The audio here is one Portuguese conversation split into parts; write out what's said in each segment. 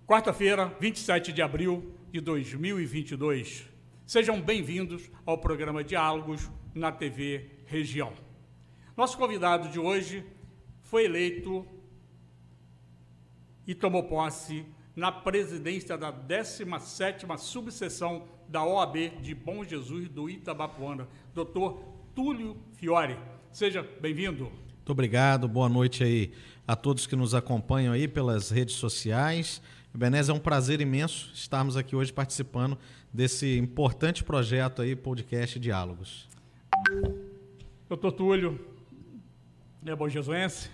Quarta-feira, 27 de abril de 2022. Sejam bem-vindos ao programa Diálogos na TV Região. Nosso convidado de hoje foi eleito e tomou posse na presidência da 17ª subseção da OAB de Bom Jesus do Itabapoana, Dr. Túlio Fiore. Seja bem-vindo. Muito obrigado, boa noite aí a todos que nos acompanham aí pelas redes sociais. Ebenezer, é um prazer imenso estarmos aqui hoje participando desse importante projeto aí, podcast Diálogos. Doutor Túlio, é bonjesuense?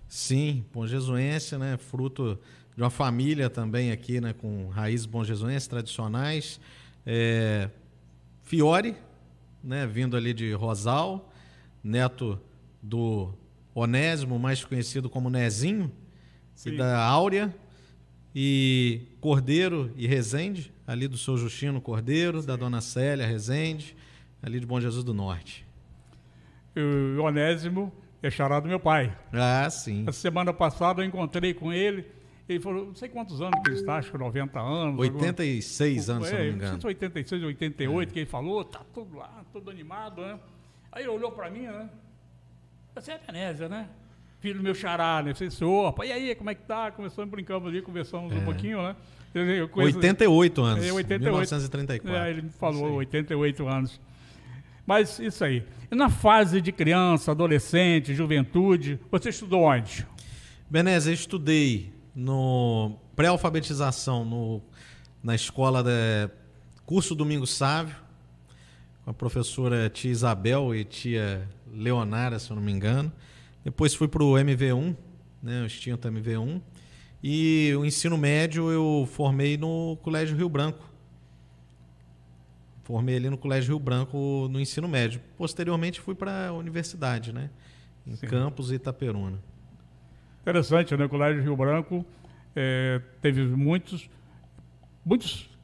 Sim, bonjesuense, né? Fruto de uma família também aqui, né? Com raízes bonjesuenses tradicionais. Fiore, né? Vindo ali de Rosal, neto do Onésimo, mais conhecido como Nezinho, sim, e da Áurea. E Cordeiro e Rezende, ali do seu Justino Cordeiro, sim, da dona Célia Rezende, ali de Bom Jesus do Norte. O Onésimo é xará do meu pai. Ah, sim. A semana passada eu encontrei com ele, ele falou, não sei quantos anos que ele está, acho que 90 anos. 86 anos, se não me engano. 86, 88, que ele falou, tá tudo lá, todo animado, né? Aí ele olhou para mim, né? Você é Ebenezer, né? Filho do meu xará, né? Você disse, opa, e aí, como é que tá? Começamos, brincamos ali, conversamos um pouquinho, né? 88 anos, 88. 1934. Ele me falou, 88 anos. Mas isso aí. E na fase de criança, adolescente, juventude, você estudou onde? Ebenezer, eu estudei no pré-alfabetização na escola Curso Domingos Sávio, com a professora tia Isabel e tia Leonara, se eu não me engano. Depois fui para o MV1, né, o extinto MV1, e o ensino médio eu formei no Colégio Rio Branco. Formei ali no Colégio Rio Branco no ensino médio. Posteriormente fui para a universidade, né, em Sim. Campos e Itaperuna. Interessante, né? O Colégio Rio Branco teve muitos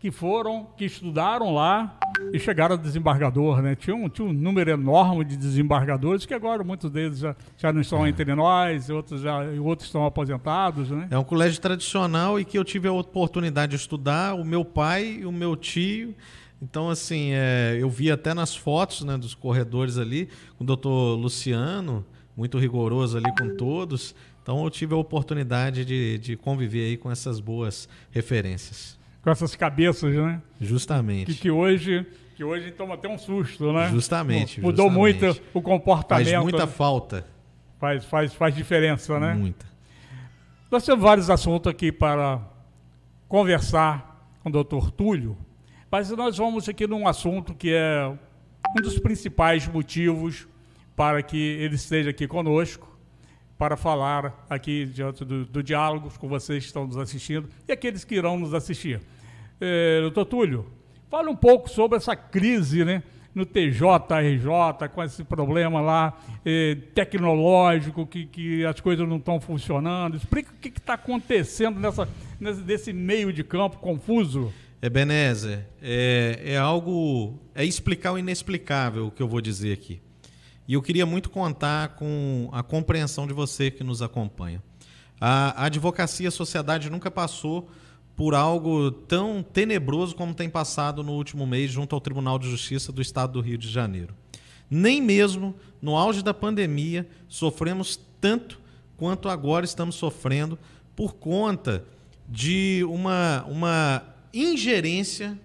que estudaram lá e chegaram a desembargador, né? Tinha um número enorme de desembargadores que agora muitos deles já não estão entre nós, outros estão aposentados, né? É um colégio tradicional e que eu tive a oportunidade de estudar, o meu pai e o meu tio. Então, assim, eu vi até nas fotos, né, dos corredores ali, com o doutor Luciano, muito rigoroso ali com todos. Então, eu tive a oportunidade de conviver aí com essas boas referências. Com essas cabeças, né? Justamente. Que hoje toma até um susto, né? Justamente. Mudou muito o comportamento. Faz muita falta. Faz diferença, né? Muita. Nós temos vários assuntos aqui para conversar com o doutor Túlio, mas nós vamos aqui num assunto que é um dos principais motivos para que ele esteja aqui conosco, para falar aqui diante do Diálogos com vocês que estão nos assistindo e aqueles que irão nos assistir. Doutor Túlio, fala um pouco sobre essa crise, né, no TJRJ, com esse problema lá tecnológico, que as coisas não estão funcionando. Explica o que está acontecendo nesse meio de campo confuso. Ebenezer, é explicar o inexplicável o que eu vou dizer aqui. E eu queria muito contar com a compreensão de você que nos acompanha. A advocacia, a sociedade nunca passou por algo tão tenebroso como tem passado no último mês junto ao Tribunal de Justiça do Estado do Rio de Janeiro. Nem mesmo no auge da pandemia sofremos tanto quanto agora estamos sofrendo por conta de uma ingerência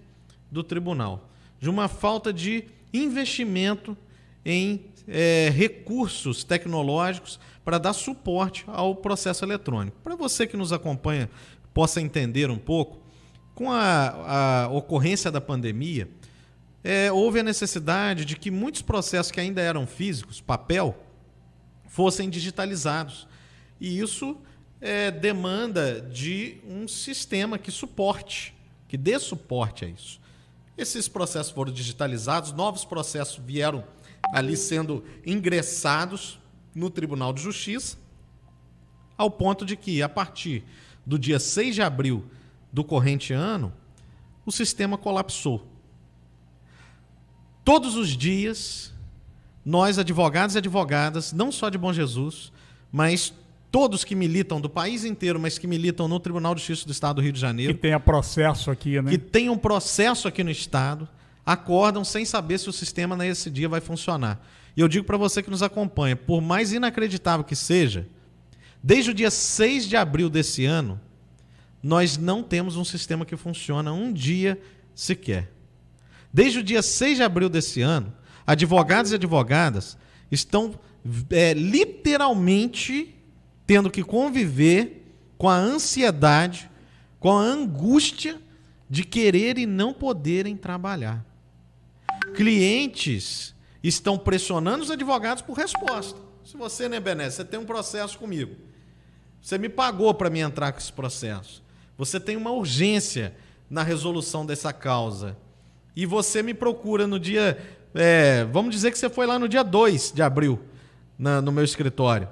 do tribunal, de uma falta de investimento em recursos tecnológicos para dar suporte ao processo eletrônico. Para você que nos acompanha possa entender um pouco, com a ocorrência da pandemia, houve a necessidade de que muitos processos que ainda eram físicos, papel, fossem digitalizados. E isso demanda de um sistema que dê suporte a isso. Esses processos foram digitalizados, novos processos vieram ali sendo ingressados no Tribunal de Justiça, ao ponto de que, a partir do dia 6 de abril do corrente ano, o sistema colapsou. Todos os dias, nós, advogados e advogadas, não só de Bom Jesus, mas todos que militam do país inteiro, mas que militam no Tribunal de Justiça do Estado do Rio de Janeiro, que tenha processo aqui, né? Que tem um processo aqui no Estado, acordam sem saber se o sistema nesse dia vai funcionar. E eu digo para você que nos acompanha, por mais inacreditável que seja, desde o dia 6 de abril desse ano, nós não temos um sistema que funciona um dia sequer. Desde o dia 6 de abril desse ano, advogados e advogadas estão literalmente tendo que conviver com a ansiedade, com a angústia de querer e não poderem trabalhar. Clientes estão pressionando os advogados por resposta. Se você, né, Bené, você tem um processo comigo, você me pagou para me entrar com esse processo, você tem uma urgência na resolução dessa causa, e você me procura no dia, vamos dizer que você foi lá no dia 2 de abril, no meu escritório,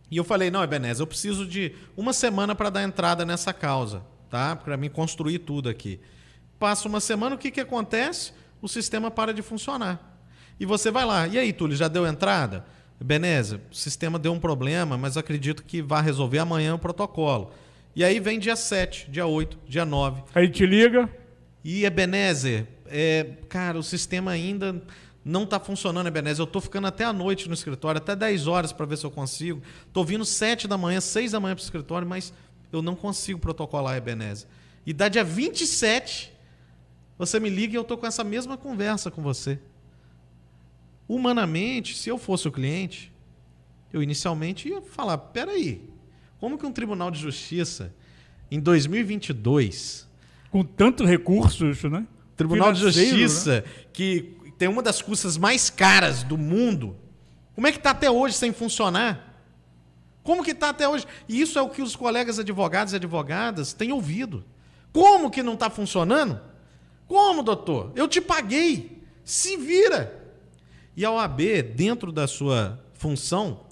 e eu falei, não, Ebenezer, eu preciso de uma semana para dar entrada nessa causa, tá? Para mim construir tudo aqui. Passa uma semana, o que acontece? O sistema para de funcionar. E você vai lá, e aí, Túlio, já deu entrada? Ebenezer, o sistema deu um problema, mas acredito que vai resolver amanhã o protocolo. E aí vem dia 7, dia 8, dia 9. Aí te liga. E, Ebenezer, cara, o sistema ainda não está funcionando, Ebenezer. Eu estou ficando até a noite no escritório, até 10 horas para ver se eu consigo. Estou vindo 7 da manhã, 6 da manhã para o escritório, mas eu não consigo protocolar, Ebenezer. E dá dia 27, você me liga e eu estou com essa mesma conversa com você. Humanamente, se eu fosse o cliente, eu inicialmente ia falar, peraí, como que um Tribunal de Justiça, em 2022... Com tantos recursos, né? Tribunal de Justiça, né? Que tem uma das custas mais caras do mundo, como é que está até hoje sem funcionar? Como que está até hoje? E isso é o que os colegas advogados e advogadas têm ouvido. Como que não está funcionando? Como, doutor? Eu te paguei. Se vira. E a OAB, dentro da sua função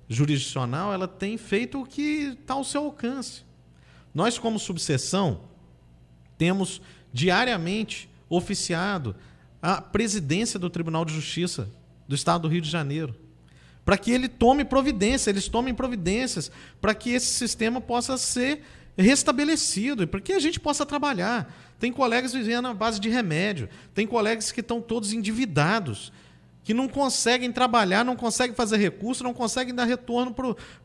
jurisdicional, ela tem feito o que está ao seu alcance. Nós, como subseção, temos diariamente oficiado a presidência do Tribunal de Justiça do Estado do Rio de Janeiro, para que ele tome providência, eles tomem providências, para que esse sistema possa ser restabelecido e para que a gente possa trabalhar. Tem colegas vivendo à base de remédio, tem colegas que estão todos endividados, que não conseguem trabalhar, não conseguem fazer recurso, não conseguem dar retorno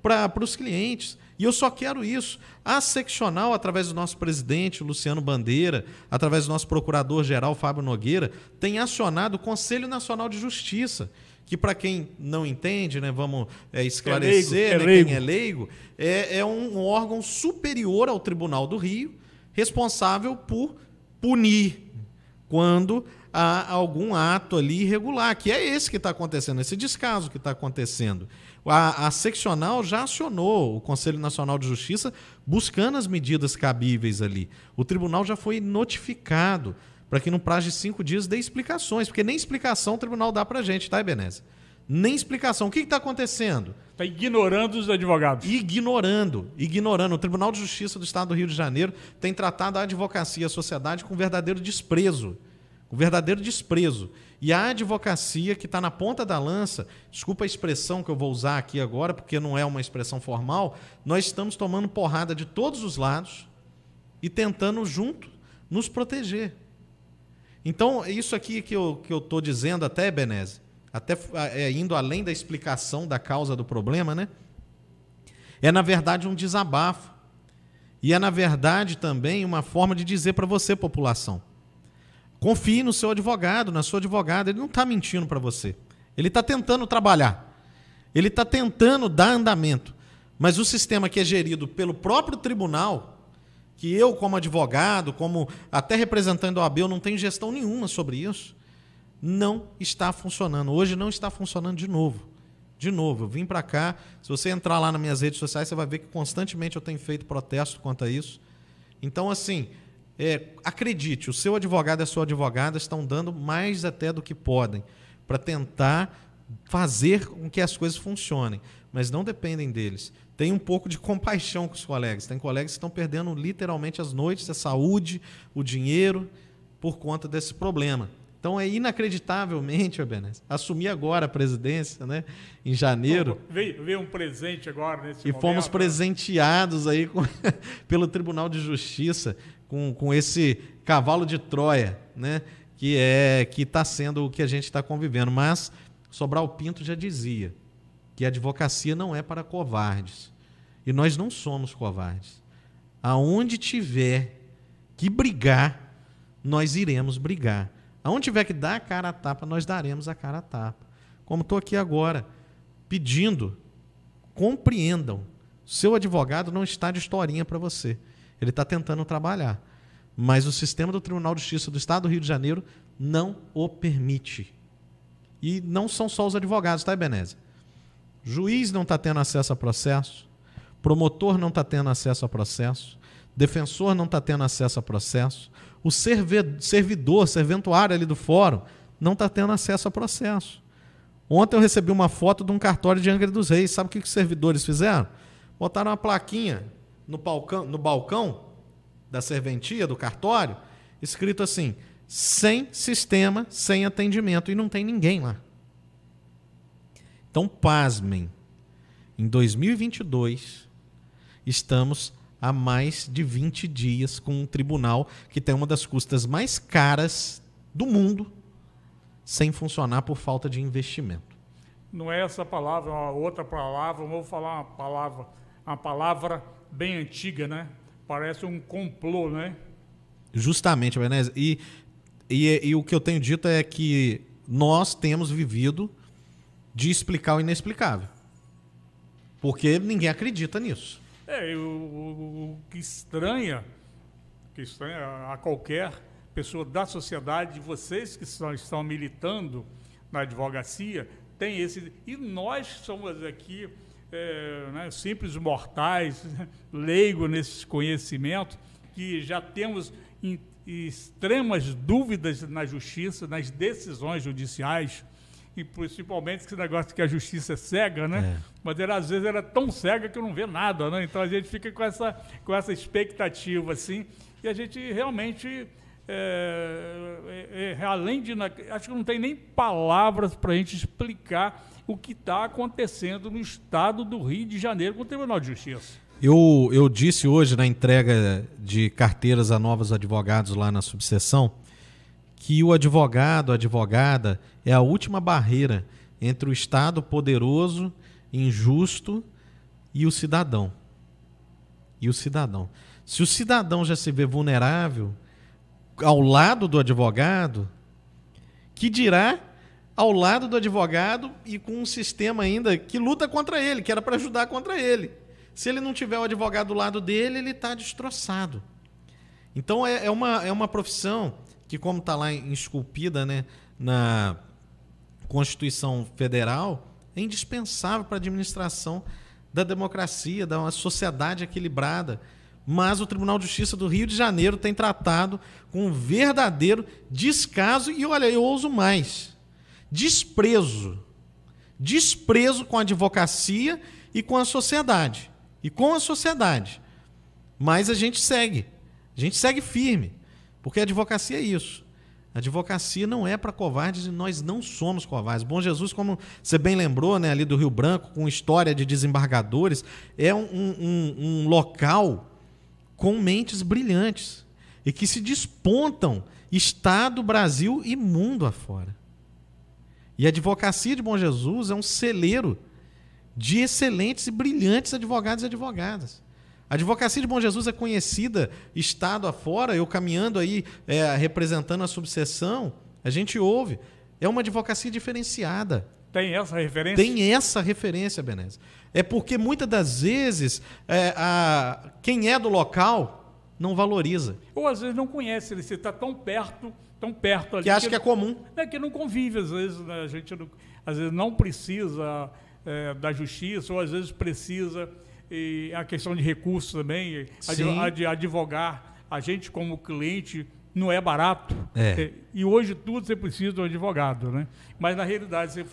para os clientes. E eu só quero isso. A seccional, através do nosso presidente, Luciano Bandeira, através do nosso procurador-geral, Fábio Nogueira, tem acionado o Conselho Nacional de Justiça, que, para quem não entende, né, vamos esclarecer, quem é leigo, é um órgão superior ao Tribunal do Rio, responsável por punir quando há algum ato ali irregular, que é esse que está acontecendo, esse descaso que está acontecendo. A seccional já acionou o Conselho Nacional de Justiça buscando as medidas cabíveis ali. O tribunal já foi notificado para que no prazo de 5 dias dê explicações, porque nem explicação o tribunal dá para a gente, tá, Ebenezer? Nem explicação. O que está acontecendo? Está ignorando os advogados. Ignorando. O Tribunal de Justiça do Estado do Rio de Janeiro tem tratado a advocacia e a sociedade com verdadeiro desprezo. E a advocacia que está na ponta da lança, desculpa a expressão que eu vou usar aqui agora, porque não é uma expressão formal, nós estamos tomando porrada de todos os lados e tentando junto nos proteger. Então, isso aqui que eu estou dizendo até, Ebenezer, até indo além da explicação da causa do problema, né? É, na verdade, um desabafo. E é, na verdade, também uma forma de dizer para você, população, confie no seu advogado, na sua advogada. Ele não está mentindo para você. Ele está tentando trabalhar. Ele está tentando dar andamento. Mas o sistema que é gerido pelo próprio tribunal, que eu, como advogado, como até representante da OAB, eu não tenho gestão nenhuma sobre isso, não está funcionando. Hoje não está funcionando de novo. De novo, eu vim para cá. Se você entrar lá nas minhas redes sociais, você vai ver que constantemente eu tenho feito protesto quanto a isso. Então, assim... acredite, o seu advogado e a sua advogada estão dando mais até do que podem para tentar fazer com que as coisas funcionem, mas não dependem deles. Tem um pouco de compaixão com os colegas. Tem colegas que estão perdendo literalmente as noites, a saúde, o dinheiro, por conta desse problema. Então, é inacreditavelmente, Ebenezer, assumi agora a presidência, né, em janeiro. Veio um presente agora nesse momento. E fomos presenteados aí pelo Tribunal de Justiça com esse cavalo de Troia, né, que está sendo o que a gente está convivendo. Mas Sobral Pinto já dizia que a advocacia não é para covardes. E nós não somos covardes. Aonde tiver que brigar, nós iremos brigar. Aonde tiver que dar a cara a tapa, nós daremos a cara a tapa. Como estou aqui agora, pedindo, compreendam, seu advogado não está de historinha para você. Ele está tentando trabalhar. Mas o sistema do Tribunal de Justiça do Estado do Rio de Janeiro não o permite. E não são só os advogados, tá, Ebenezer? Juiz não está tendo acesso a processo, promotor não está tendo acesso a processo, defensor não está tendo acesso a processo, o servidor, serventuário ali do fórum, não está tendo acesso a processo. Ontem eu recebi uma foto de um cartório de Angra dos Reis. Sabe o que os servidores fizeram? Botaram uma plaquinha no balcão da serventia, do cartório, escrito assim, sem sistema, sem atendimento, e não tem ninguém lá. Então, pasmem, em 2022, estamos há mais de 20 dias com um tribunal que tem uma das custas mais caras do mundo sem funcionar por falta de investimento. Não é essa palavra, é uma outra palavra. Vou falar uma palavra bem antiga, né? Parece um complô, né? Justamente, Ebenezer. E o que eu tenho dito é que nós temos vivido de explicar o inexplicável. Porque ninguém acredita nisso. O que estranha a qualquer pessoa da sociedade, vocês que estão militando na advocacia, tem esse... E nós somos aqui né, simples mortais, leigos nesse conhecimento, que já temos extremas dúvidas na justiça, nas decisões judiciais, e principalmente esse negócio que a justiça é cega, né? Mas às vezes ela é tão cega que não vê nada, né? Então a gente fica com essa expectativa, assim, e a gente realmente, além de... Acho que não tem nem palavras para a gente explicar o que está acontecendo no estado do Rio de Janeiro com o Tribunal de Justiça. Eu disse hoje na entrega de carteiras a novos advogados lá na subseção que o advogado, a advogada, é a última barreira entre o Estado poderoso, injusto e o cidadão. Se o cidadão já se vê vulnerável ao lado do advogado, que dirá ao lado do advogado e com um sistema ainda que luta contra ele, que era para ajudar contra ele. Se ele não tiver o advogado do lado dele, ele está destroçado. Então é uma profissão que, como está lá esculpida, né, na Constituição Federal, é indispensável para a administração da democracia, da uma sociedade equilibrada. Mas o Tribunal de Justiça do Rio de Janeiro tem tratado com um verdadeiro descaso e, olha, eu ouso mais, desprezo com a advocacia e com a sociedade. Mas a gente segue firme. Porque a advocacia é isso. A advocacia não é para covardes e nós não somos covardes. Bom Jesus, como você bem lembrou, né, ali do Rio Branco, com história de desembargadores, é um local com mentes brilhantes e que se despontam Estado, Brasil e mundo afora. E a advocacia de Bom Jesus é um celeiro de excelentes e brilhantes advogados e advogadas. A advocacia de Bom Jesus é conhecida estado afora, eu caminhando aí, representando a subseção, a gente ouve. É uma advocacia diferenciada. Tem essa referência? Tem essa referência, Ebenezer. É porque muitas das vezes quem é do local não valoriza. Ou às vezes não conhece, você está tão perto ali. Que acha que é comum. Que não convive, às vezes, né? A gente às vezes não precisa da justiça, ou às vezes precisa... E a questão de recursos também, advogar, a gente como cliente não é barato. E hoje tudo você precisa de um advogado, né? Mas na realidade, você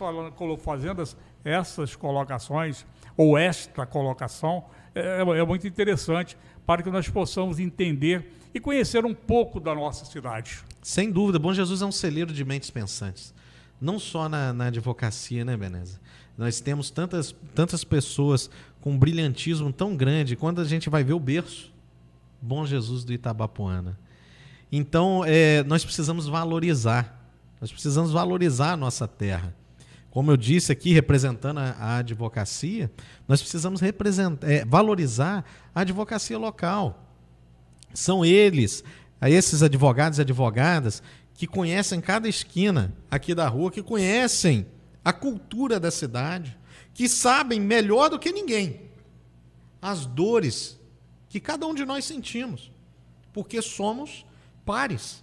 fazendo essas colocações, ou esta colocação, é muito interessante para que nós possamos entender e conhecer um pouco da nossa cidade. Sem dúvida, Bom Jesus é um celeiro de mentes pensantes. Não só na advocacia, né, Beneza? Nós temos tantas pessoas com um brilhantismo tão grande. Quando a gente vai ver o berço, Bom Jesus do Itabapoana. Então, nós precisamos valorizar. Nós precisamos valorizar a nossa terra. Como eu disse aqui, representando a advocacia, nós precisamos valorizar a advocacia local. São esses advogados e advogadas que conhecem cada esquina aqui da rua, que conhecem a cultura da cidade, que sabem melhor do que ninguém as dores que cada um de nós sentimos, porque somos pares,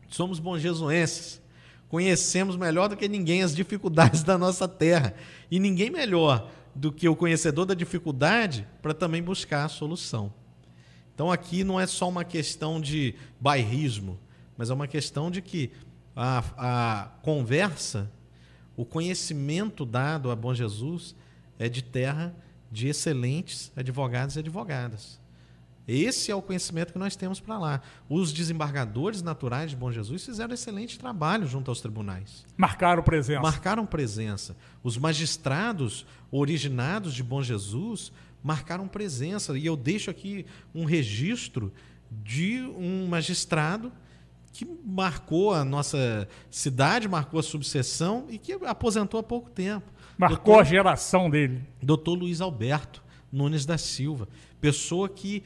somos bonjesuenses, conhecemos melhor do que ninguém as dificuldades da nossa terra, e ninguém melhor do que o conhecedor da dificuldade para também buscar a solução. Então aqui não é só uma questão de bairrismo, mas é uma questão de que a conversa, o conhecimento dado a Bom Jesus é de terra de excelentes advogados e advogadas. Esse é o conhecimento que nós temos para lá. Os desembargadores naturais de Bom Jesus fizeram excelente trabalho junto aos tribunais. Marcaram presença. Marcaram presença. Os magistrados originados de Bom Jesus marcaram presença. E eu deixo aqui um registro de um magistrado que marcou a nossa cidade, marcou a subseção e que aposentou há pouco tempo. Marcou a geração dele. Dr. Luiz Alberto Nunes da Silva, pessoa que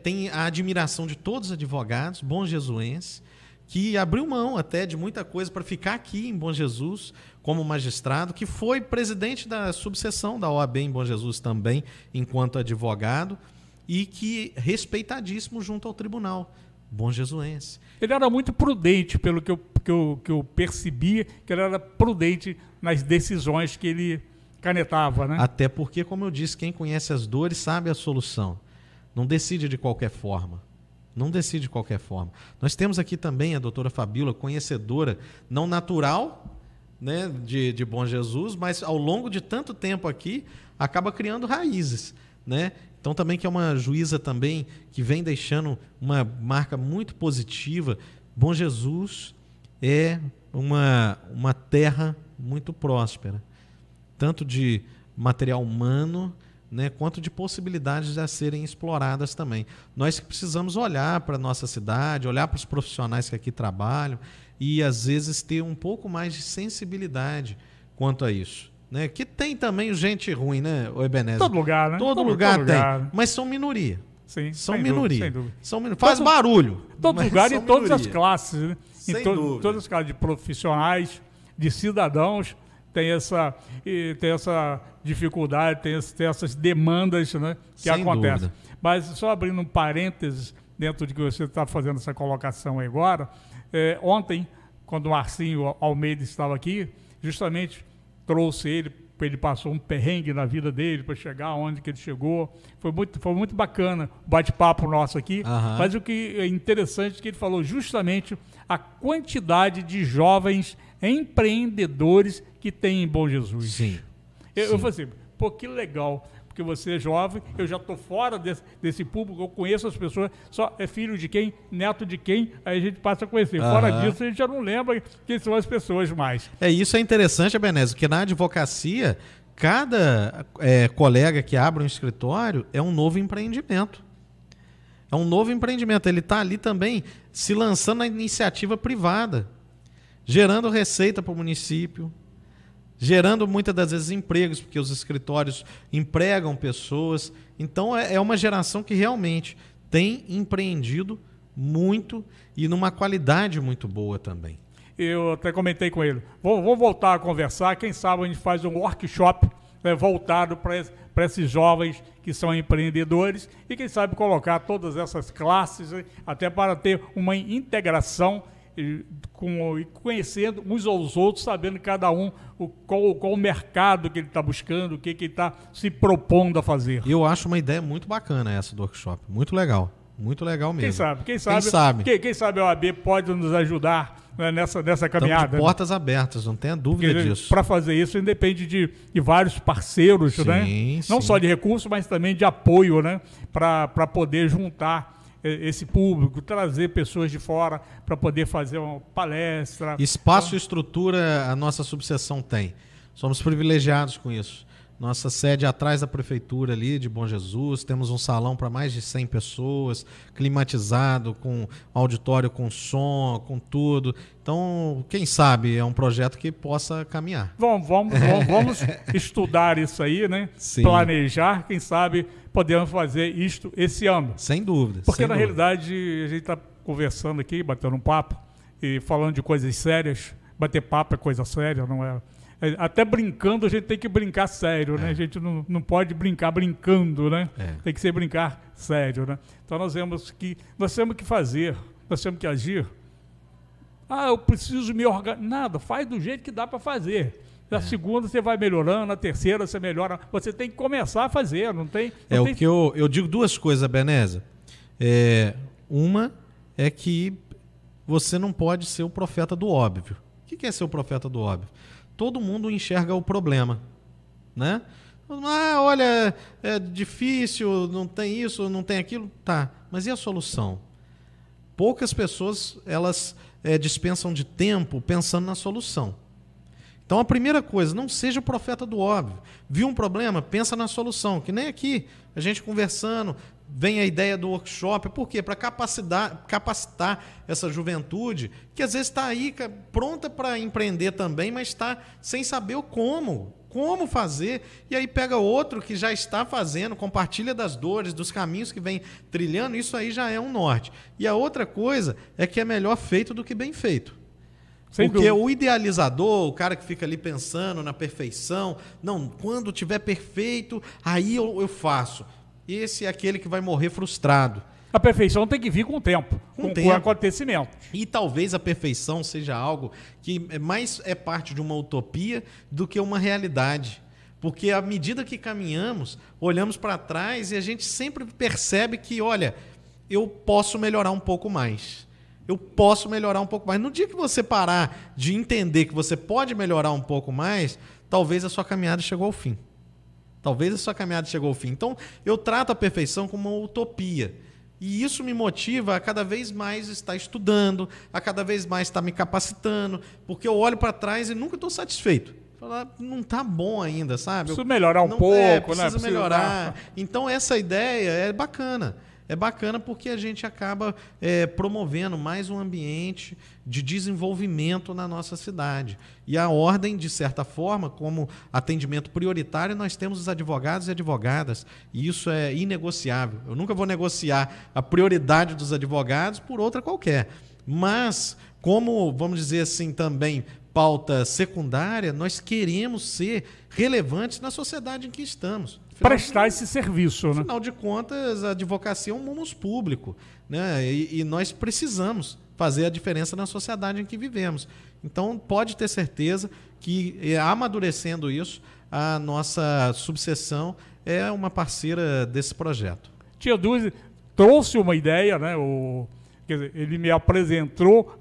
tem a admiração de todos os advogados, bonjesuenses, que abriu mão até de muita coisa para ficar aqui em Bom Jesus como magistrado, que foi presidente da subseção da OAB em Bom Jesus também, enquanto advogado, e que respeitadíssimo junto ao tribunal, bonjesuense. Ele era muito prudente, pelo que eu percebi, que ele era prudente nas decisões que ele canetava, né? Até porque, como eu disse, quem conhece as dores sabe a solução. Não decide de qualquer forma. Não decide de qualquer forma. Nós temos aqui também a doutora Fabíola, conhecedora não natural, né, de Bom Jesus, mas ao longo de tanto tempo aqui, acaba criando raízes, né? Então também que é uma juíza também que vem deixando uma marca muito positiva. Bom Jesus é uma terra muito próspera, tanto de material humano, né, quanto de possibilidades a serem exploradas também. Nós precisamos olhar para a nossa cidade, olhar para os profissionais que aqui trabalham e, às vezes, ter um pouco mais de sensibilidade quanto a isso. Né? Que tem também gente ruim, né, Ebenezer? Todo lugar, né? Todo lugar tem, mas são minoria. Sim, são minoria. Sem dúvida. Faz barulho. Todo lugar e em todas as classes. Né? Sem em dúvida. Todas as classes de profissionais, de cidadãos, tem essa dificuldade, tem essas demandas, né, que Sem acontecem. dúvida. Mas só abrindo um parênteses dentro de que você está fazendo essa colocação aí agora, ontem, quando o Marcinho Almeida estava aqui, justamente trouxe ele passou um perrengue na vida dele para chegar onde que ele chegou. Foi muito bacana o bate-papo nosso aqui. Aham. Mas o que é interessante é que ele falou justamente a quantidade de jovens empreendedores que tem em Bom Jesus. Sim. Eu falei assim, pô, que legal, porque você é jovem, eu já estou fora desse público, eu conheço as pessoas, só é filho de quem, neto de quem, aí a gente passa a conhecer. Fora disso, a gente já não lembra quem são as pessoas mais. Isso é interessante, Ebenezer, porque na advocacia, cada colega que abre um escritório é um novo empreendimento. É um novo empreendimento. Ele está ali também se lançando na iniciativa privada, gerando receita para o município, gerando muitas das vezes empregos, porque os escritórios empregam pessoas. Então é uma geração que realmente tem empreendido muito e numa qualidade muito boa também. Eu até comentei com ele, vamos voltar a conversar, quem sabe a gente faz um workshop voltado para esses jovens que são empreendedores e quem sabe colocar todas essas classes, até para ter uma integração conhecendo uns aos outros, sabendo cada um qual o mercado que ele está buscando, o que ele está se propondo a fazer. Eu acho uma ideia muito bacana essa do workshop, muito legal mesmo. Quem sabe a OAB pode nos ajudar, né, nessa caminhada. Estamos de portas abertas, não tenha dúvida disso. Para fazer isso, independe de vários parceiros, sim, né? sim. Não só de recursos, mas também de apoio, né? Para poder juntar esse público, trazer pessoas de fora para poder fazer uma palestra. Espaço e estrutura a nossa subseção tem. Somos privilegiados com isso. Nossa sede é atrás da prefeitura ali de Bom Jesus, temos um salão para mais de 100 pessoas, climatizado, com auditório com som, com tudo. Então, quem sabe é um projeto que possa caminhar. Vamos estudar isso aí, né? Sim. Planejar, quem sabe podemos fazer isto esse ano. Sem dúvida. Porque na realidade a gente está conversando aqui, batendo um papo e falando de coisas sérias. Bater papo é coisa séria, não é? Até brincando a gente tem que brincar sério, né? A gente não pode brincar brincando, né? Tem que ser brincar sério, né? Então nós temos que fazer, nós temos que agir. Eu preciso me organizar. Nada, faz do jeito que dá para fazer. Na segunda você vai melhorando, na terceira você melhora. Você tem que começar a fazer, não tem... O que eu digo duas coisas, Beneza. Uma é que você não pode ser o profeta do óbvio. O que é ser o profeta do óbvio? Todo mundo enxerga o problema, né? Olha, é difícil, não tem isso, não tem aquilo. Tá, mas e a solução? Poucas pessoas, elas dispensam de tempo pensando na solução. Então, a primeira coisa, não seja o profeta do óbvio. Viu um problema? Pensa na solução. Que nem aqui, a gente conversando, vem a ideia do workshop. Por quê? Para capacitar essa juventude, que às vezes está aí pronta para empreender também, mas está sem saber o como fazer. E aí pega outro que já está fazendo, compartilha das dores, dos caminhos que vem trilhando, isso aí já é um norte. E a outra coisa é que é melhor feito do que bem feito. Porque o idealizador, o cara que fica ali pensando na perfeição, não, quando tiver perfeito, aí eu faço. Esse é aquele que vai morrer frustrado. A perfeição tem que vir com o tempo, com o acontecimento. E talvez a perfeição seja algo que mais é parte de uma utopia do que uma realidade. Porque à medida que caminhamos, olhamos para trás e a gente sempre percebe que, olha, eu posso melhorar um pouco mais. Eu posso melhorar um pouco mais. No dia que você parar de entender que você pode melhorar um pouco mais, talvez a sua caminhada chegou ao fim. Então, eu trato a perfeição como uma utopia. E isso me motiva a cada vez mais estar estudando, a cada vez mais estar me capacitando, porque eu olho para trás e nunca estou satisfeito. Não está bom ainda, sabe? Preciso melhorar um pouco, né? Preciso melhorar. Então, essa ideia é bacana. É bacana porque a gente acaba promovendo mais um ambiente de desenvolvimento na nossa cidade. E a ordem, de certa forma, como atendimento prioritário, nós temos os advogados e advogadas. E isso é inegociável. Eu nunca vou negociar a prioridade dos advogados por outra qualquer. Mas, como, vamos dizer assim, também pauta secundária, nós queremos ser relevantes na sociedade em que estamos. Prestar esse serviço, né? Afinal de contas, a advocacia é um munus público, né? E nós precisamos fazer a diferença na sociedade em que vivemos. Então, pode ter certeza que, amadurecendo isso, a nossa subseção é uma parceira desse projeto. Tia Dulce trouxe uma ideia, né? Quer dizer, ele me apresentou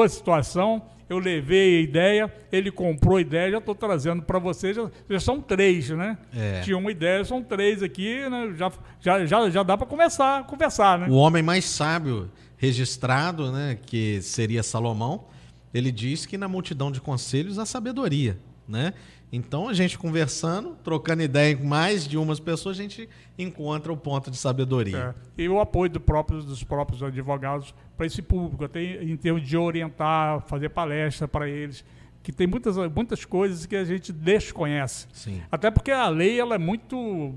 a situação, eu levei a ideia, ele comprou a ideia, já estou trazendo para vocês, já são 3, né? Tinha uma ideia, são 3 aqui, né? Já dá para começar a conversar, né? O homem mais sábio registrado, né, que seria Salomão, ele diz que na multidão de conselhos há sabedoria, né? Então, a gente conversando, trocando ideia com mais de umas pessoas, a gente encontra o ponto de sabedoria. E o apoio dos próprios advogados para esse público, até em termos de orientar, fazer palestra para eles, que tem muitas coisas que a gente desconhece. Sim. Até porque a lei ela é muito...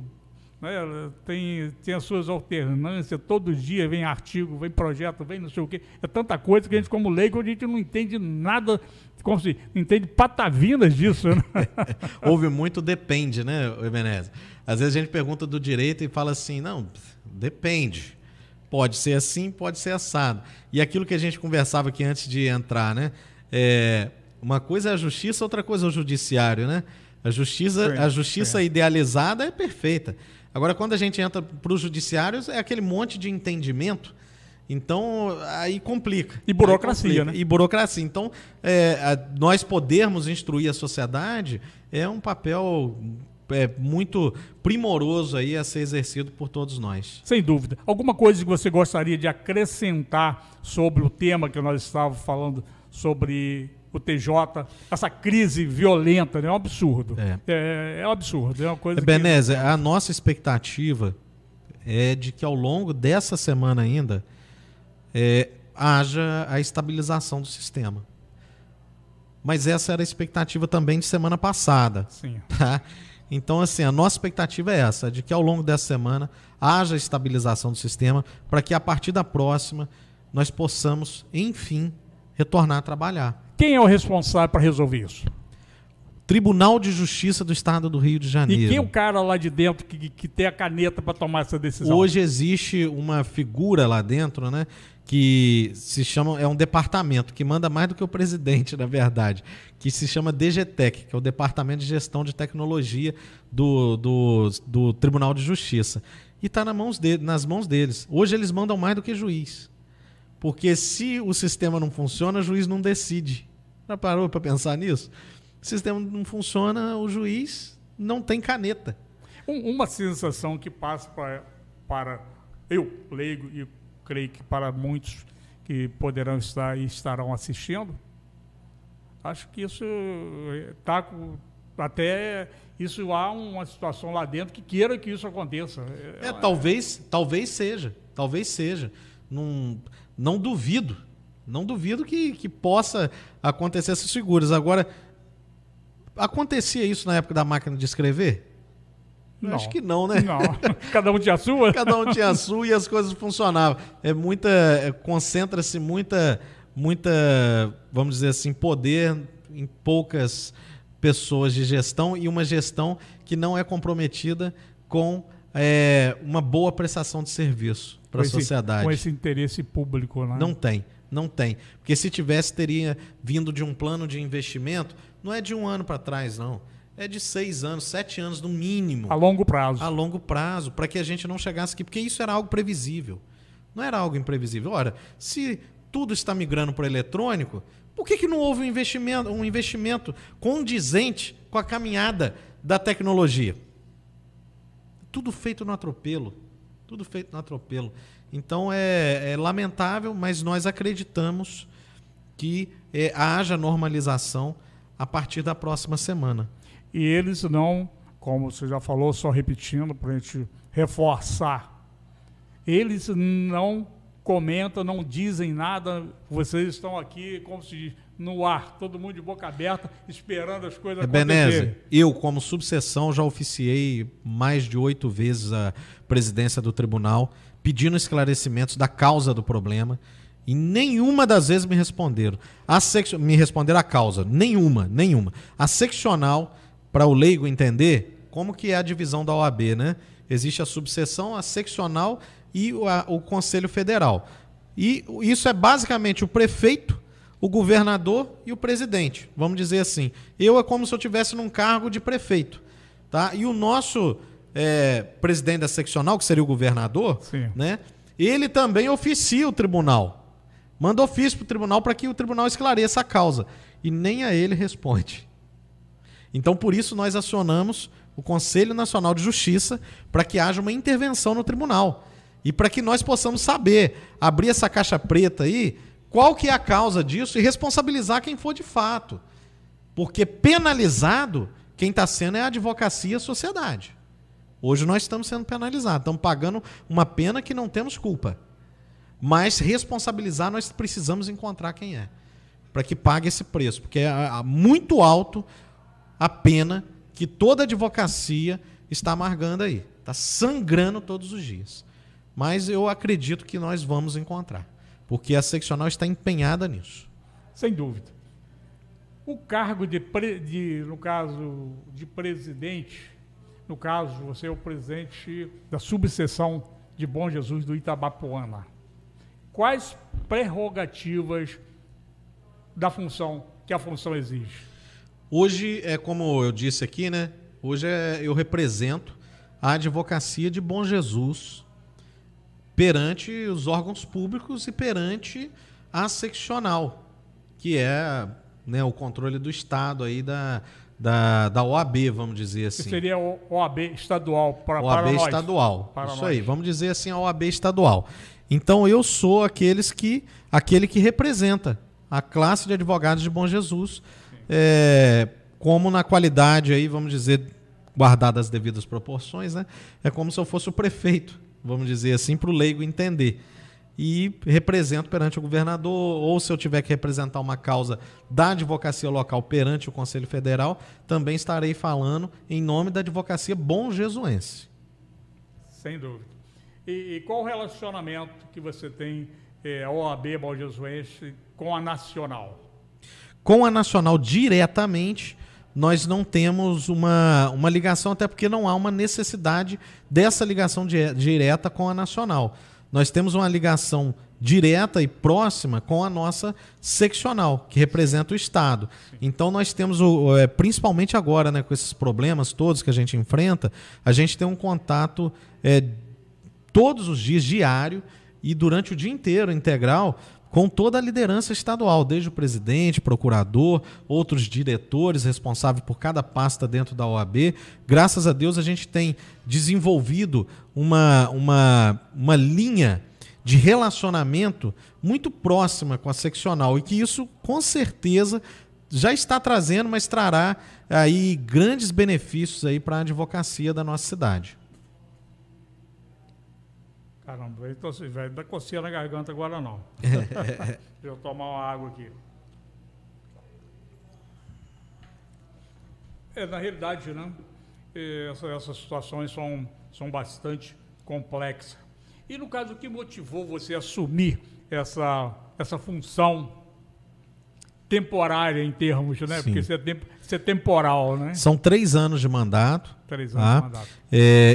Né, ela tem as suas alternâncias, todo dia vem artigo, vem projeto, vem não sei o quê. É tanta coisa que a gente, como leigo, a gente não entende nada, como se entende patavinas disso. Né? Houve muito depende, né, Ebenezer? Às vezes a gente pergunta do direito e fala assim, não, depende. Pode ser assim, pode ser assado. E aquilo que a gente conversava aqui antes de entrar, né? Uma coisa é a justiça, outra coisa é o judiciário, né? A justiça idealizada é perfeita. Agora, quando a gente entra para os judiciários, é aquele monte de entendimento. Então, aí complica. E burocracia, né? E burocracia. Então, nós podermos instruir a sociedade é um papel muito primoroso aí a ser exercido por todos nós. Sem dúvida. Alguma coisa que você gostaria de acrescentar sobre o tema que nós estávamos falando sobre o TJ, essa crise violenta, né? É um absurdo. É um absurdo. É uma coisa Beneze, a nossa expectativa é de que ao longo dessa semana ainda haja a estabilização do sistema. Mas essa era a expectativa também de semana passada. Sim. Tá? Então, assim, a nossa expectativa é essa, de que ao longo dessa semana haja estabilização do sistema para que a partir da próxima nós possamos, enfim, retornar a trabalhar. Quem é o responsável para resolver isso? Tribunal de Justiça do Estado do Rio de Janeiro. E quem é o cara lá de dentro que tem a caneta para tomar essa decisão? Hoje existe uma figura lá dentro, né, que se chama, é um departamento que manda mais do que o presidente, na verdade, que se chama DGTEC, que é o Departamento de Gestão de Tecnologia do Tribunal de Justiça. E está nas mãos deles. Hoje eles mandam mais do que juiz. Porque se o sistema não funciona, o juiz não decide. Já parou para pensar nisso? O sistema não funciona, o juiz não tem caneta. Uma sensação que passa para eu, leigo, e creio que para muitos que poderão estar e estarão assistindo, acho que isso está até isso há uma situação lá dentro que queira que isso aconteça. Talvez seja. Não duvido que possa acontecer essas figuras. Agora, acontecia isso na época da máquina de escrever? Não. Acho que não, né? Não. Cada um tinha a sua? Cada um tinha a sua e as coisas funcionavam. Concentra-se muita, vamos dizer assim, poder em poucas pessoas de gestão e uma gestão que não é comprometida com uma boa prestação de serviço para a sociedade. Com esse interesse público, né? Não tem. Porque se tivesse, teria vindo de um plano de investimento, não é de um ano para trás, não. É de 6 anos, 7 anos no mínimo. A longo prazo. A longo prazo, para que a gente não chegasse aqui, porque isso era algo previsível. Não era algo imprevisível. Ora, se tudo está migrando para o eletrônico, por que não houve um investimento condizente com a caminhada da tecnologia? Tudo feito no atropelo. Então é lamentável, mas nós acreditamos que haja normalização a partir da próxima semana. E eles não, como você já falou, só repetindo para a gente reforçar, eles não comentam, não dizem nada, vocês estão aqui como se diz, no ar, todo mundo de boca aberta, esperando as coisas acontecerem. Beneze, eu como subseção já oficiei mais de 8 vezes a presidência do tribunal, pedindo esclarecimentos da causa do problema, e nenhuma das vezes me responderam. Me responderam a causa, nenhuma. A seccional, para o leigo entender, como que é a divisão da OAB, né? Existe a subseção, a seccional e o Conselho Federal. E isso é basicamente o prefeito, o governador e o presidente. Vamos dizer assim. Eu é como se eu estivesse num cargo de prefeito. Tá? E o nosso presidente da seccional, que seria o governador, né? Ele também oficia o tribunal. Manda ofício para o tribunal para que o tribunal esclareça a causa. E nem a ele responde. Então, por isso, nós acionamos o Conselho Nacional de Justiça para que haja uma intervenção no tribunal. E para que nós possamos saber, abrir essa caixa preta aí, qual que é a causa disso e responsabilizar quem for de fato. Porque penalizado, quem está sendo é a advocacia e a sociedade. Hoje nós estamos sendo penalizados, estamos pagando uma pena que não temos culpa. Mas responsabilizar nós precisamos encontrar quem é, para que pague esse preço, porque é muito alto a pena que toda advocacia está amargando aí. Está sangrando todos os dias. Mas eu acredito que nós vamos encontrar, porque a seccional está empenhada nisso. Sem dúvida. O cargo no caso de presidente, no caso, você é o presidente da subseção de Bom Jesus do Itabapoana. Quais prerrogativas da função que a função exige? Hoje, como eu disse aqui, né? Hoje eu represento a advocacia de Bom Jesus perante os órgãos públicos e perante a seccional, que é, né, o controle do Estado aí da OAB, vamos dizer Que assim. seria o OAB estadual para OAB nós. estadual. Para Isso nós. aí, vamos dizer assim, a OAB estadual. Então eu sou aquele que representa a classe de advogados de Bom Jesus, como na qualidade aí, vamos dizer, guardadas as devidas proporções, né? É como se eu fosse o prefeito, vamos dizer assim, para o leigo entender. E represento perante o governador, ou se eu tiver que representar uma causa da advocacia local perante o Conselho Federal, também estarei falando em nome da advocacia bonjesuense. Sem dúvida. E qual o relacionamento que você tem, a OAB bonjesuense, com a Nacional? Com a Nacional diretamente, nós não temos uma ligação, até porque não há uma necessidade dessa ligação direta com a Nacional. Nós temos uma ligação direta e próxima com a nossa seccional, que representa o Estado. Sim. Então nós temos, principalmente agora, né, com esses problemas todos que a gente enfrenta, a gente tem um contato todos os dias, diário, e durante o dia inteiro, integral, com toda a liderança estadual, desde o presidente, procurador, outros diretores responsáveis por cada pasta dentro da OAB. Graças a Deus a gente tem desenvolvido uma linha de relacionamento muito próxima com a seccional e que isso, com certeza, já está trazendo, mas trará aí grandes benefícios aí para a advocacia da nossa cidade. Caramba, então assim, velho, dá coceira na garganta agora não. Deixa eu tomar uma água aqui. Na realidade, né, essas situações são bastante complexas. E no caso, o que motivou você a assumir essa função temporária em termos, né? Sim. Porque você é temporal, né? São 3 anos de mandato. 3 anos de mandato.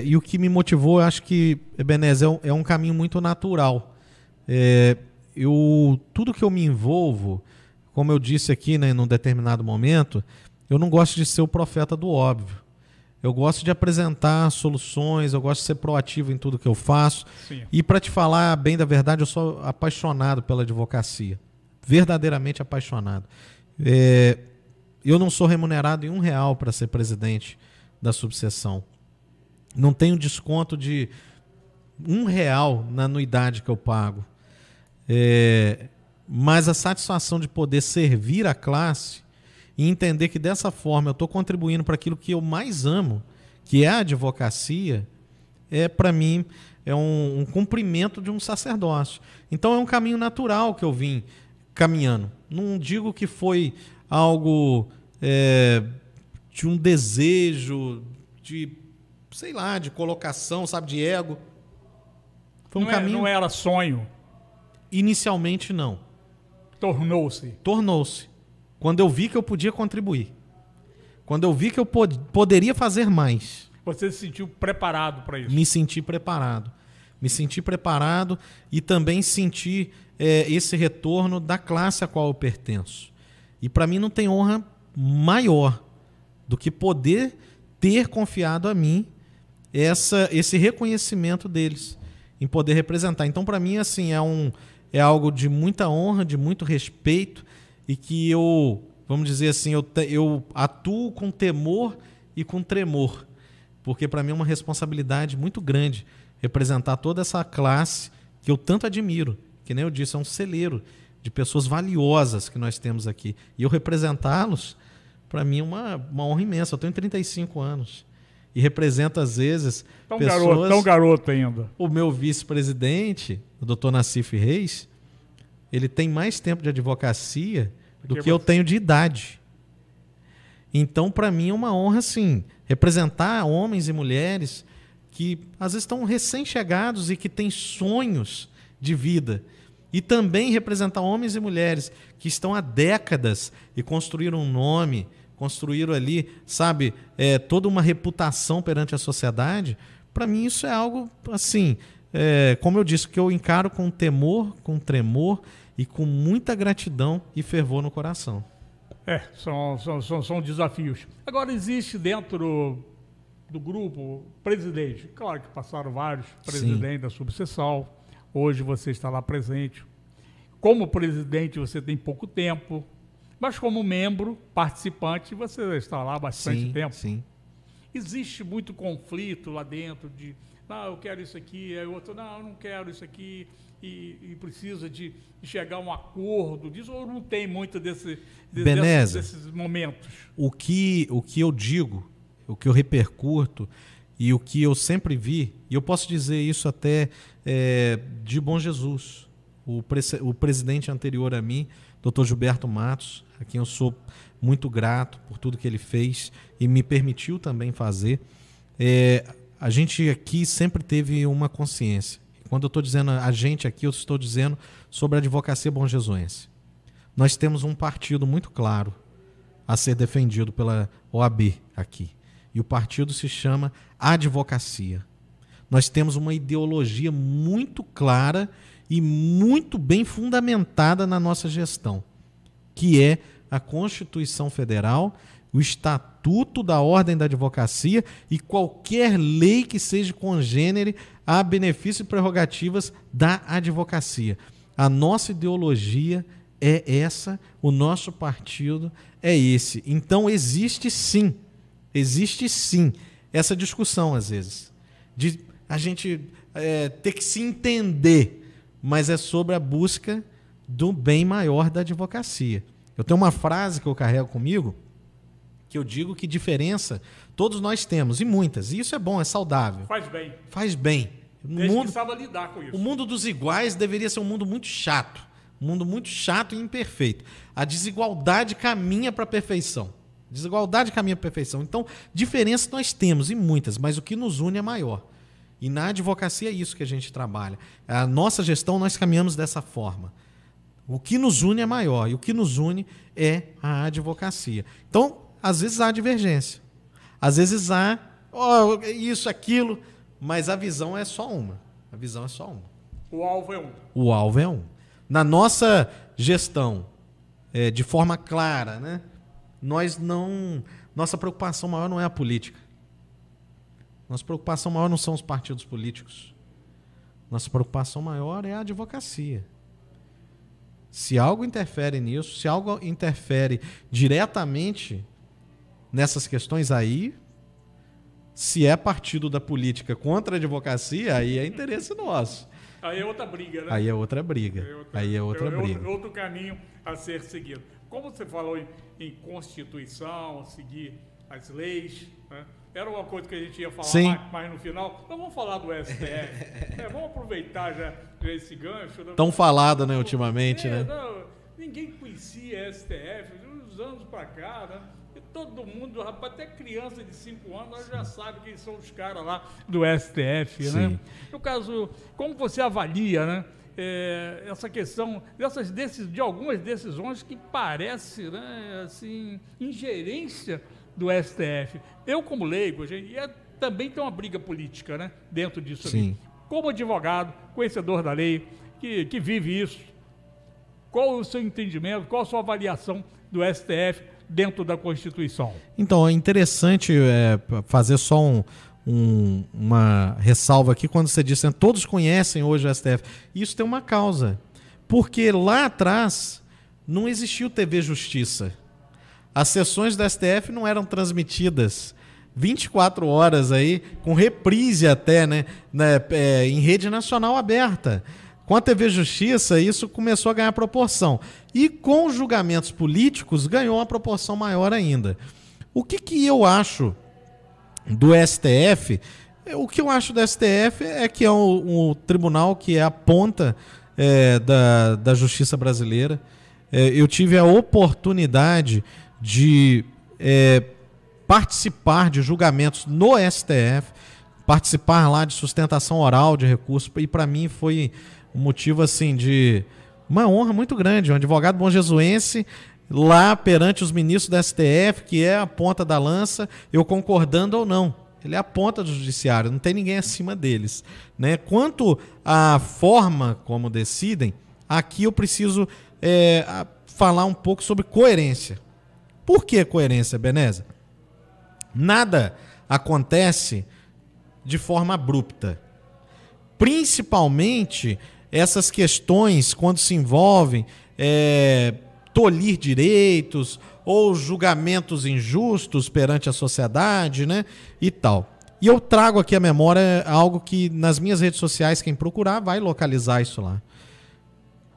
E o que me motivou, eu acho que, Ebenezer, é um caminho muito natural. Tudo que eu me envolvo, como eu disse aqui, né, num determinado momento, eu não gosto de ser o profeta do óbvio. Eu gosto de apresentar soluções, eu gosto de ser proativo em tudo que eu faço. Sim. E para te falar bem da verdade, eu sou apaixonado pela advocacia. Verdadeiramente apaixonado. Eu não sou remunerado em R$1 para ser presidente da subseção. Não tenho desconto de R$1 na anuidade que eu pago. Mas a satisfação de poder servir a classe e entender que dessa forma eu estou contribuindo para aquilo que eu mais amo, que é a advocacia, para mim, é um cumprimento de um sacerdócio. Então é um caminho natural que eu vim caminhando. Não digo que foi algo de um desejo, de, sei lá, de colocação, sabe, de ego. Foi um caminho... Não era sonho? Inicialmente, não. Tornou-se? Tornou-se. Quando eu vi que eu podia contribuir. Quando eu vi que eu poderia fazer mais. Você se sentiu preparado para isso? Me senti preparado. Me senti preparado e também senti esse retorno da classe a qual eu pertenço. E para mim não tem honra maior do que poder ter confiado a mim esse reconhecimento deles, em poder representar. Então, para mim, assim, é algo de muita honra, de muito respeito, e que eu, vamos dizer assim, eu atuo com temor e com tremor, porque para mim é uma responsabilidade muito grande representar toda essa classe que eu tanto admiro, que nem eu disse, é um celeiro de pessoas valiosas que nós temos aqui. E eu representá-los, para mim, é uma honra imensa. Eu tenho 35 anos e represento, às vezes, pessoas... Tão garoto ainda. O meu vice-presidente, o doutor Nassif Reis, ele tem mais tempo de advocacia do que eu tenho de idade. Então, para mim, é uma honra, sim, representar homens e mulheres que, às vezes, estão recém-chegados e que têm sonhos de vida. E também representar homens e mulheres que estão há décadas e construíram um nome, construíram ali, sabe, toda uma reputação perante a sociedade. Para mim, isso é algo, assim, como eu disse, que eu encaro com temor, com tremor e com muita gratidão e fervor no coração. São desafios. Agora, existe dentro do grupo presidente, claro que passaram vários presidentes da subseção, hoje você está lá presente. Como presidente você tem pouco tempo, Mas como membro, participante, você está lá há bastante tempo. Sim. Existe muito conflito lá dentro de, não, eu quero isso aqui, aí o outro, não, eu não quero isso aqui, e precisa de chegar a um acordo disso, ou não tem muito desses momentos? O que eu digo, o que eu repercuto e o que eu sempre vi, e eu posso dizer isso até de Bom Jesus, o presidente anterior a mim, Dr. Gilberto Matos, a quem eu sou muito grato por tudo que ele fez e me permitiu também fazer. A gente aqui sempre teve uma consciência. Quando eu estou dizendo a gente aqui, eu estou dizendo sobre a advocacia bonjesuense. Nós temos um partido muito claro a ser defendido pela OAB aqui. E o partido se chama Advocacia. Nós temos uma ideologia muito clara e muito bem fundamentada na nossa gestão, que é a Constituição Federal, o Estatuto da Ordem da Advocacia e qualquer lei que seja congênere a benefício e prerrogativas da advocacia. A nossa ideologia é essa, o nosso partido é esse. Então existe sim essa discussão às vezes, de a gente ter que se entender, mas é sobre a busca do bem maior da advocacia. Eu tenho uma frase que eu carrego comigo, que eu digo que diferença todos nós temos, e muitas, e isso é bom, é saudável. Faz bem. Faz bem. Que saiba lidar com isso. O mundo dos iguais deveria ser um mundo muito chato. Um mundo muito chato e imperfeito. A desigualdade caminha para a perfeição. Então, diferenças nós temos, e muitas, mas o que nos une é maior. E na advocacia é isso que a gente trabalha. A nossa gestão, nós caminhamos dessa forma. O que nos une é maior, e o que nos une é a advocacia. Então, às vezes há divergência. Às vezes há isso, aquilo, mas a visão é só uma. O alvo é um. O alvo é um. Na nossa gestão, de forma clara, né? Nossa preocupação maior não é a política. Nossa preocupação maior não são os partidos políticos. Nossa preocupação maior é a advocacia. Se algo interfere nisso, se algo interfere diretamente nessas questões aí, se é partido da política contra a advocacia, aí é interesse nosso. Aí é outra briga, né? Aí é outra briga. Outro caminho a ser seguido. Como você falou em Constituição, seguir as leis, né? Era uma coisa que a gente ia falar mais no final. Então vamos falar do STF. Vamos aproveitar já esse gancho. Tão falado, né, ultimamente, né? Não, ninguém conhecia STF, uns anos para cá, né? E todo mundo, rapaz, até criança de 5 anos, nós já sabe quem são os caras lá do STF, né? No caso, como você avalia, né? Essa questão de algumas decisões que parece, né, assim, ingerência do STF. Eu, como leigo, também tem uma briga política, né, dentro disso. Sim. Como advogado, conhecedor da lei, que vive isso, qual o seu entendimento, qual a sua avaliação do STF dentro da Constituição? Então, é interessante fazer só uma ressalva aqui quando você disse, né, todos conhecem hoje o STF. Isso tem uma causa, porque lá atrás não existiu TV Justiça. As sessões do STF não eram transmitidas 24 horas aí, com reprise até, né, em rede nacional aberta. Com a TV Justiça, isso começou a ganhar proporção. E com os julgamentos políticos, ganhou uma proporção maior ainda. O que eu acho do STF? O que eu acho do STF é que é um tribunal que é a ponta da justiça brasileira. Eu tive a oportunidade de participar de julgamentos no STF, participar lá de sustentação oral de recurso, e para mim foi um motivo assim de uma honra muito grande, um advogado bonjesuense lá perante os ministros da STF, que é a ponta da lança, eu concordando ou não. Ele é a ponta do judiciário, não tem ninguém acima deles, né? Quanto à forma como decidem, aqui eu preciso falar um pouco sobre coerência. Por que coerência, Beneza? Nada acontece de forma abrupta. Principalmente essas questões, quando se envolvem tolir direitos ou julgamentos injustos perante a sociedade, né? E tal. E eu trago aqui à memória algo que nas minhas redes sociais, quem procurar vai localizar isso lá.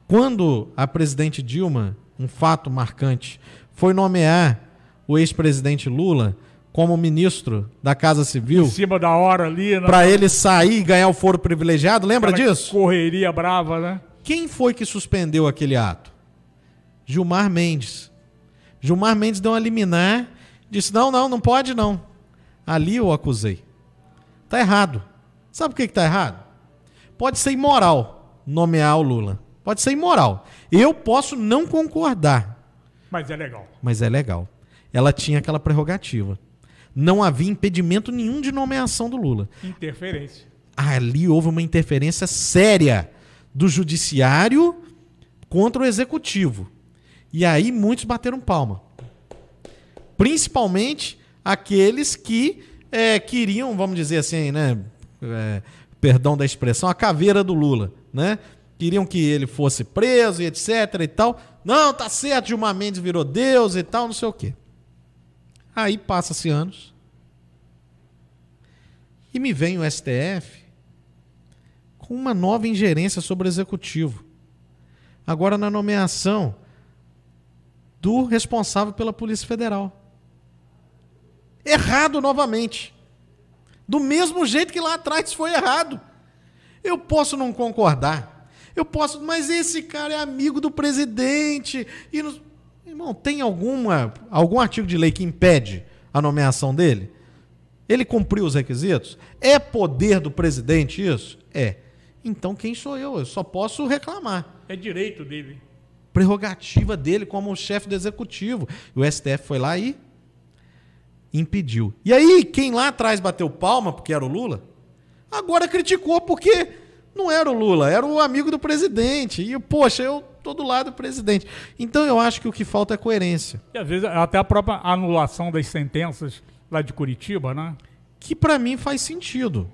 Quando a presidente Dilma, um fato marcante, foi nomear o ex-presidente Lula como ministro da Casa Civil, em cima da hora ali, né? Para ele sair e ganhar o foro privilegiado, lembra disso? Correria brava, né? Quem foi que suspendeu aquele ato? Gilmar Mendes. Gilmar Mendes deu uma liminar, disse, não pode não. Ali eu acusei. Tá errado. Sabe por que tá errado? Pode ser imoral nomear o Lula. Pode ser imoral. Eu posso não concordar. Mas é legal. Mas é legal. Ela tinha aquela prerrogativa. Não havia impedimento nenhum de nomeação do Lula. Interferência. Ali houve uma interferência séria do judiciário contra o executivo. E aí muitos bateram palma. Principalmente aqueles que queriam, vamos dizer assim, né? Perdão da expressão, a caveira do Lula, né? Queriam que ele fosse preso e etc e tal. Não, tá certo, Gilmar Mendes virou Deus e tal, não sei o quê. Aí passa-se anos e me vem o STF com uma nova ingerência sobre o executivo. Agora na nomeação do responsável pela Polícia Federal. Errado novamente. Do mesmo jeito que lá atrás foi errado. Eu posso não concordar. Mas esse cara é amigo do presidente. Irmão, tem algum artigo de lei que impede a nomeação dele? Ele cumpriu os requisitos? É poder do presidente isso? É. Então quem sou eu? Eu só posso reclamar. É direito dele. Prerrogativa dele como chefe do executivo. O STF foi lá e impediu. E aí, quem lá atrás bateu palma porque era o Lula, agora criticou porque não era o Lula, era o amigo do presidente. E, poxa, eu tô do lado do presidente. Então eu acho que o que falta é coerência. E às vezes até a própria anulação das sentenças lá de Curitiba, né? Que para mim faz sentido.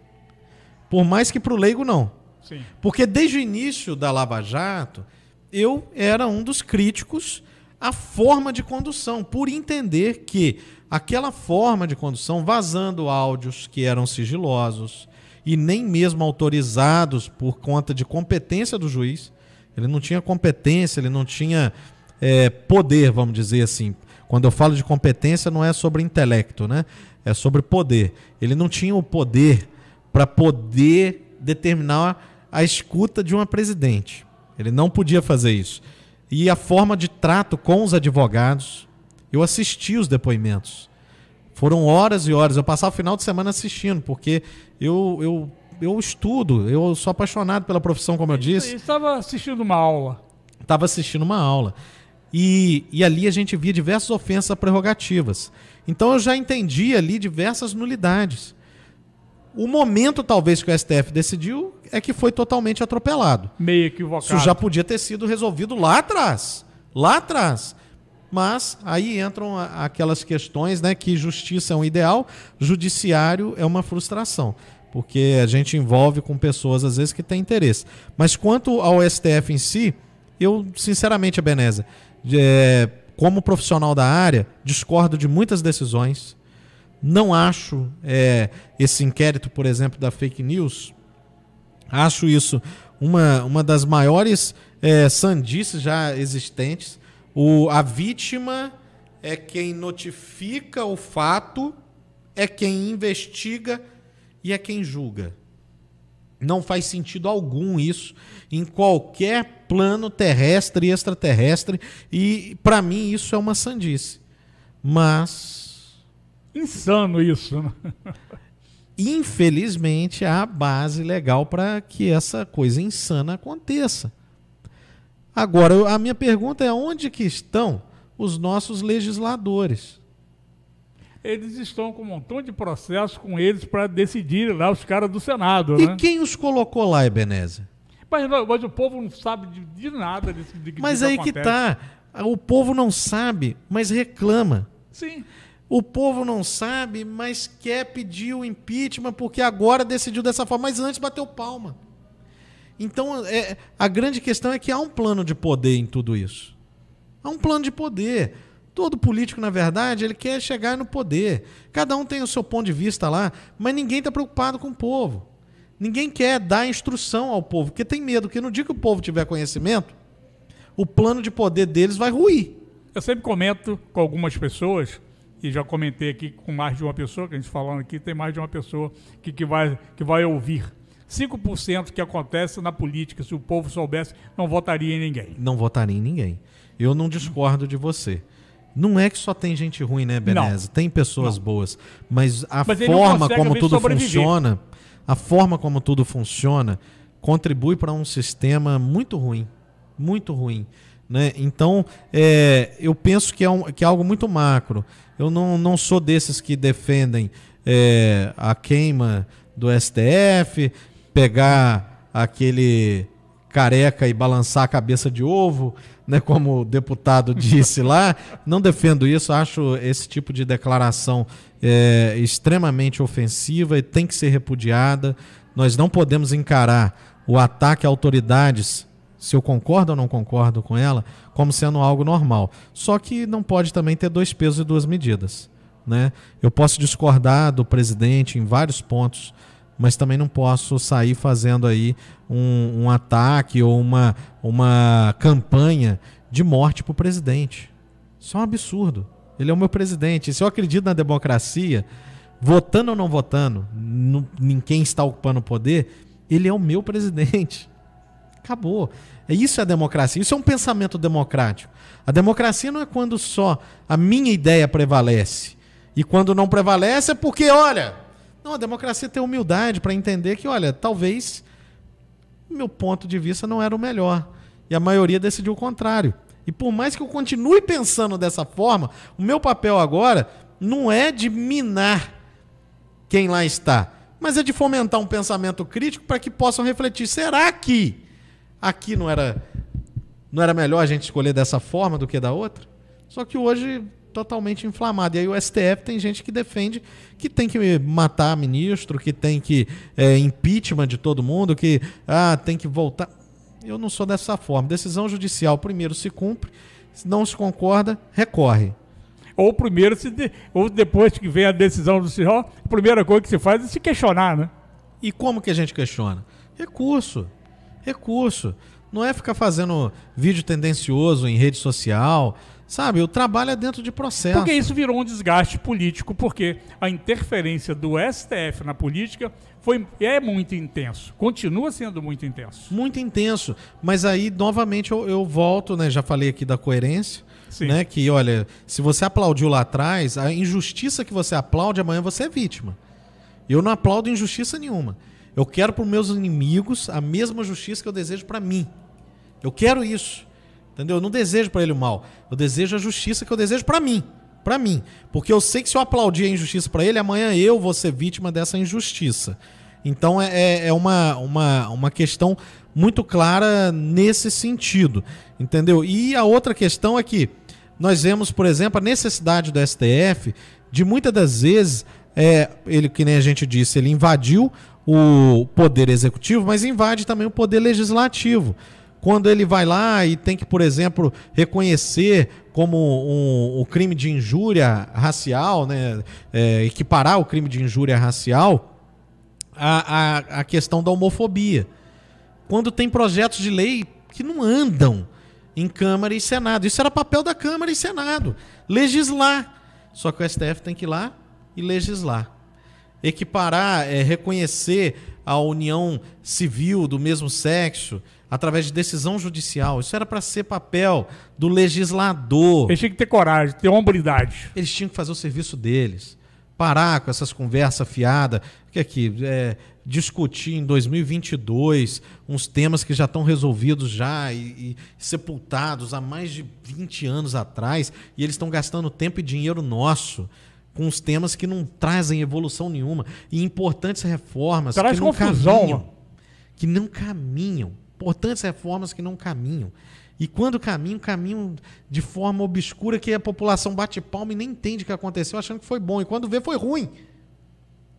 Por mais que pro leigo não. Sim. Porque desde o início da Lava Jato, eu era um dos críticos à forma de condução, por entender que aquela forma de condução, vazando áudios que eram sigilosos e nem mesmo autorizados por conta de competência do juiz, ele não tinha competência, ele não tinha poder, vamos dizer assim. Quando eu falo de competência, não é sobre intelecto, né? É sobre poder. Ele não tinha o poder para poder determinar a escuta de uma presidente. Ele não podia fazer isso. E a forma de trato com os advogados, eu assisti os depoimentos. Foram horas e horas. Eu passava o final de semana assistindo, porque eu estudo, eu sou apaixonado pela profissão, como eu disse. Estava assistindo uma aula. Estava assistindo uma aula. E ali a gente via diversas ofensas a prerrogativas. Então eu já entendi ali diversas nulidades. O momento, talvez, que o STF decidiu é que foi totalmente atropelado. Meio equivocado. Isso já podia ter sido resolvido lá atrás. Lá atrás. Mas aí entram aquelas questões, né, que justiça é um ideal, judiciário é uma frustração. Porque a gente envolve com pessoas, às vezes, que têm interesse. Mas quanto ao STF em si, eu, sinceramente, Ebenezer, como profissional da área, discordo de muitas decisões. Não acho esse inquérito, por exemplo, da fake news, acho isso uma das maiores sandices já existentes. A vítima é quem notifica o fato, é quem investiga e é quem julga. Não faz sentido algum isso em qualquer plano terrestre e extraterrestre. E, para mim, isso é uma sandice. Mas... insano isso, né? Infelizmente, há base legal para que essa coisa insana aconteça. Agora, a minha pergunta é: onde que estão os nossos legisladores? Eles estão com um montão de processos com eles para decidirem lá, os caras do Senado, E né? quem os colocou lá, Ebenezer? Mas o povo não sabe de nada disso. Mas aí que tá. O povo não sabe, mas reclama. Sim. O povo não sabe, mas quer pedir o impeachment porque agora decidiu dessa forma, mas antes bateu palma. Então, a grande questão é que há um plano de poder em tudo isso. Há um plano de poder. Todo político, na verdade, ele quer chegar no poder. Cada um tem o seu ponto de vista lá, mas ninguém está preocupado com o povo. Ninguém quer dar instrução ao povo, porque tem medo que no dia que o povo tiver conhecimento, o plano de poder deles vai ruir. Eu sempre comento com algumas pessoas, e já comentei aqui com mais de uma pessoa, que a gente falando aqui, tem mais de uma pessoa que vai ouvir. 5% que acontece na política, se o povo soubesse, não votaria em ninguém. Não votaria em ninguém. Eu não discordo de você. Não é que só tem gente ruim, né, Benese? Tem pessoas boas, mas forma como tudo funciona, a forma como tudo funciona, contribui para um sistema muito ruim, né? Então, eu penso que é algo muito macro. Eu não sou desses que defendem a queima do STF, pegar aquele careca e balançar a cabeça de ovo, né, como o deputado disse lá. Não defendo isso, acho esse tipo de declaração extremamente ofensiva e tem que ser repudiada. Nós não podemos encarar o ataque a autoridades, se eu concordo ou não concordo com ela, como sendo algo normal. Só que não pode também ter dois pesos e duas medidas, né? Eu posso discordar do presidente em vários pontos, mas também não posso sair fazendo aí um ataque ou uma campanha de morte para o presidente. Isso é um absurdo. Ele é o meu presidente. E se eu acredito na democracia, votando ou não votando, em quem está ocupando o poder, ele é o meu presidente. Acabou. Isso é a democracia. Isso é um pensamento democrático. A democracia não é quando só a minha ideia prevalece. E quando não prevalece é porque, olha... Não, a democracia tem humildade para entender que, olha, talvez o meu ponto de vista não era o melhor. E a maioria decidiu o contrário. E por mais que eu continue pensando dessa forma, o meu papel agora não é de minar quem lá está, mas é de fomentar um pensamento crítico para que possam refletir. Será que aqui não era melhor a gente escolher dessa forma do que da outra? Só que hoje... totalmente inflamado. E aí o STF tem gente que defende que tem que matar ministro, que tem que impeachment de todo mundo, que tem que voltar. Eu não sou dessa forma. Decisão judicial primeiro se cumpre, se não se concorda, recorre. Ou primeiro, ou depois que vem a decisão do judicial, a primeira coisa que se faz é se questionar, né? E como que a gente questiona? Recurso. Não é ficar fazendo vídeo tendencioso em rede social. Sabe, o trabalho é dentro de processo. Porque isso virou um desgaste político, porque a interferência do STF na política é muito intenso. Continua sendo muito intenso. Muito intenso. Mas aí, novamente, eu volto, né? Já falei aqui da coerência. Sim. Né? Que, olha, se você aplaudiu lá atrás, a injustiça que você aplaude, amanhã você é vítima. Eu não aplaudo injustiça nenhuma. Eu quero para os meus inimigos a mesma justiça que eu desejo para mim. Eu quero isso. Entendeu? Eu não desejo para ele o mal. Eu desejo a justiça que eu desejo para mim. Para mim. Porque eu sei que se eu aplaudir a injustiça para ele, amanhã eu vou ser vítima dessa injustiça. Então é uma questão muito clara nesse sentido. Entendeu? E a outra questão é que nós vemos, por exemplo, a necessidade do STF de muitas das vezes, ele, que nem a gente disse, ele invadiu o poder executivo, mas invade também o poder legislativo. Quando ele vai lá e tem que, por exemplo, reconhecer como o crime de injúria racial, né, equiparar o crime de injúria racial à questão da homofobia. Quando tem projetos de lei que não andam em Câmara e Senado. Isso era papel da Câmara e Senado. Legislar. Só que o STF tem que ir lá e legislar. Equiparar, reconhecer a união civil do mesmo sexo através de decisão judicial. Isso era para ser papel do legislador. Eles tinham que ter coragem, ter hombridade. Eles tinham que fazer o serviço deles. Parar com essas conversas fiadas. Que aqui, discutir em 2022 uns temas que já estão resolvidos já e sepultados há mais de 20 anos atrás, e eles estão gastando tempo e dinheiro nosso com os temas que não trazem evolução nenhuma e importantes reformas Traz que não confusão, caminham. mano. Que não caminham. Importantes reformas que não caminham. E quando caminham de forma obscura, que a população bate palma e nem entende o que aconteceu, achando que foi bom. E quando vê, foi ruim.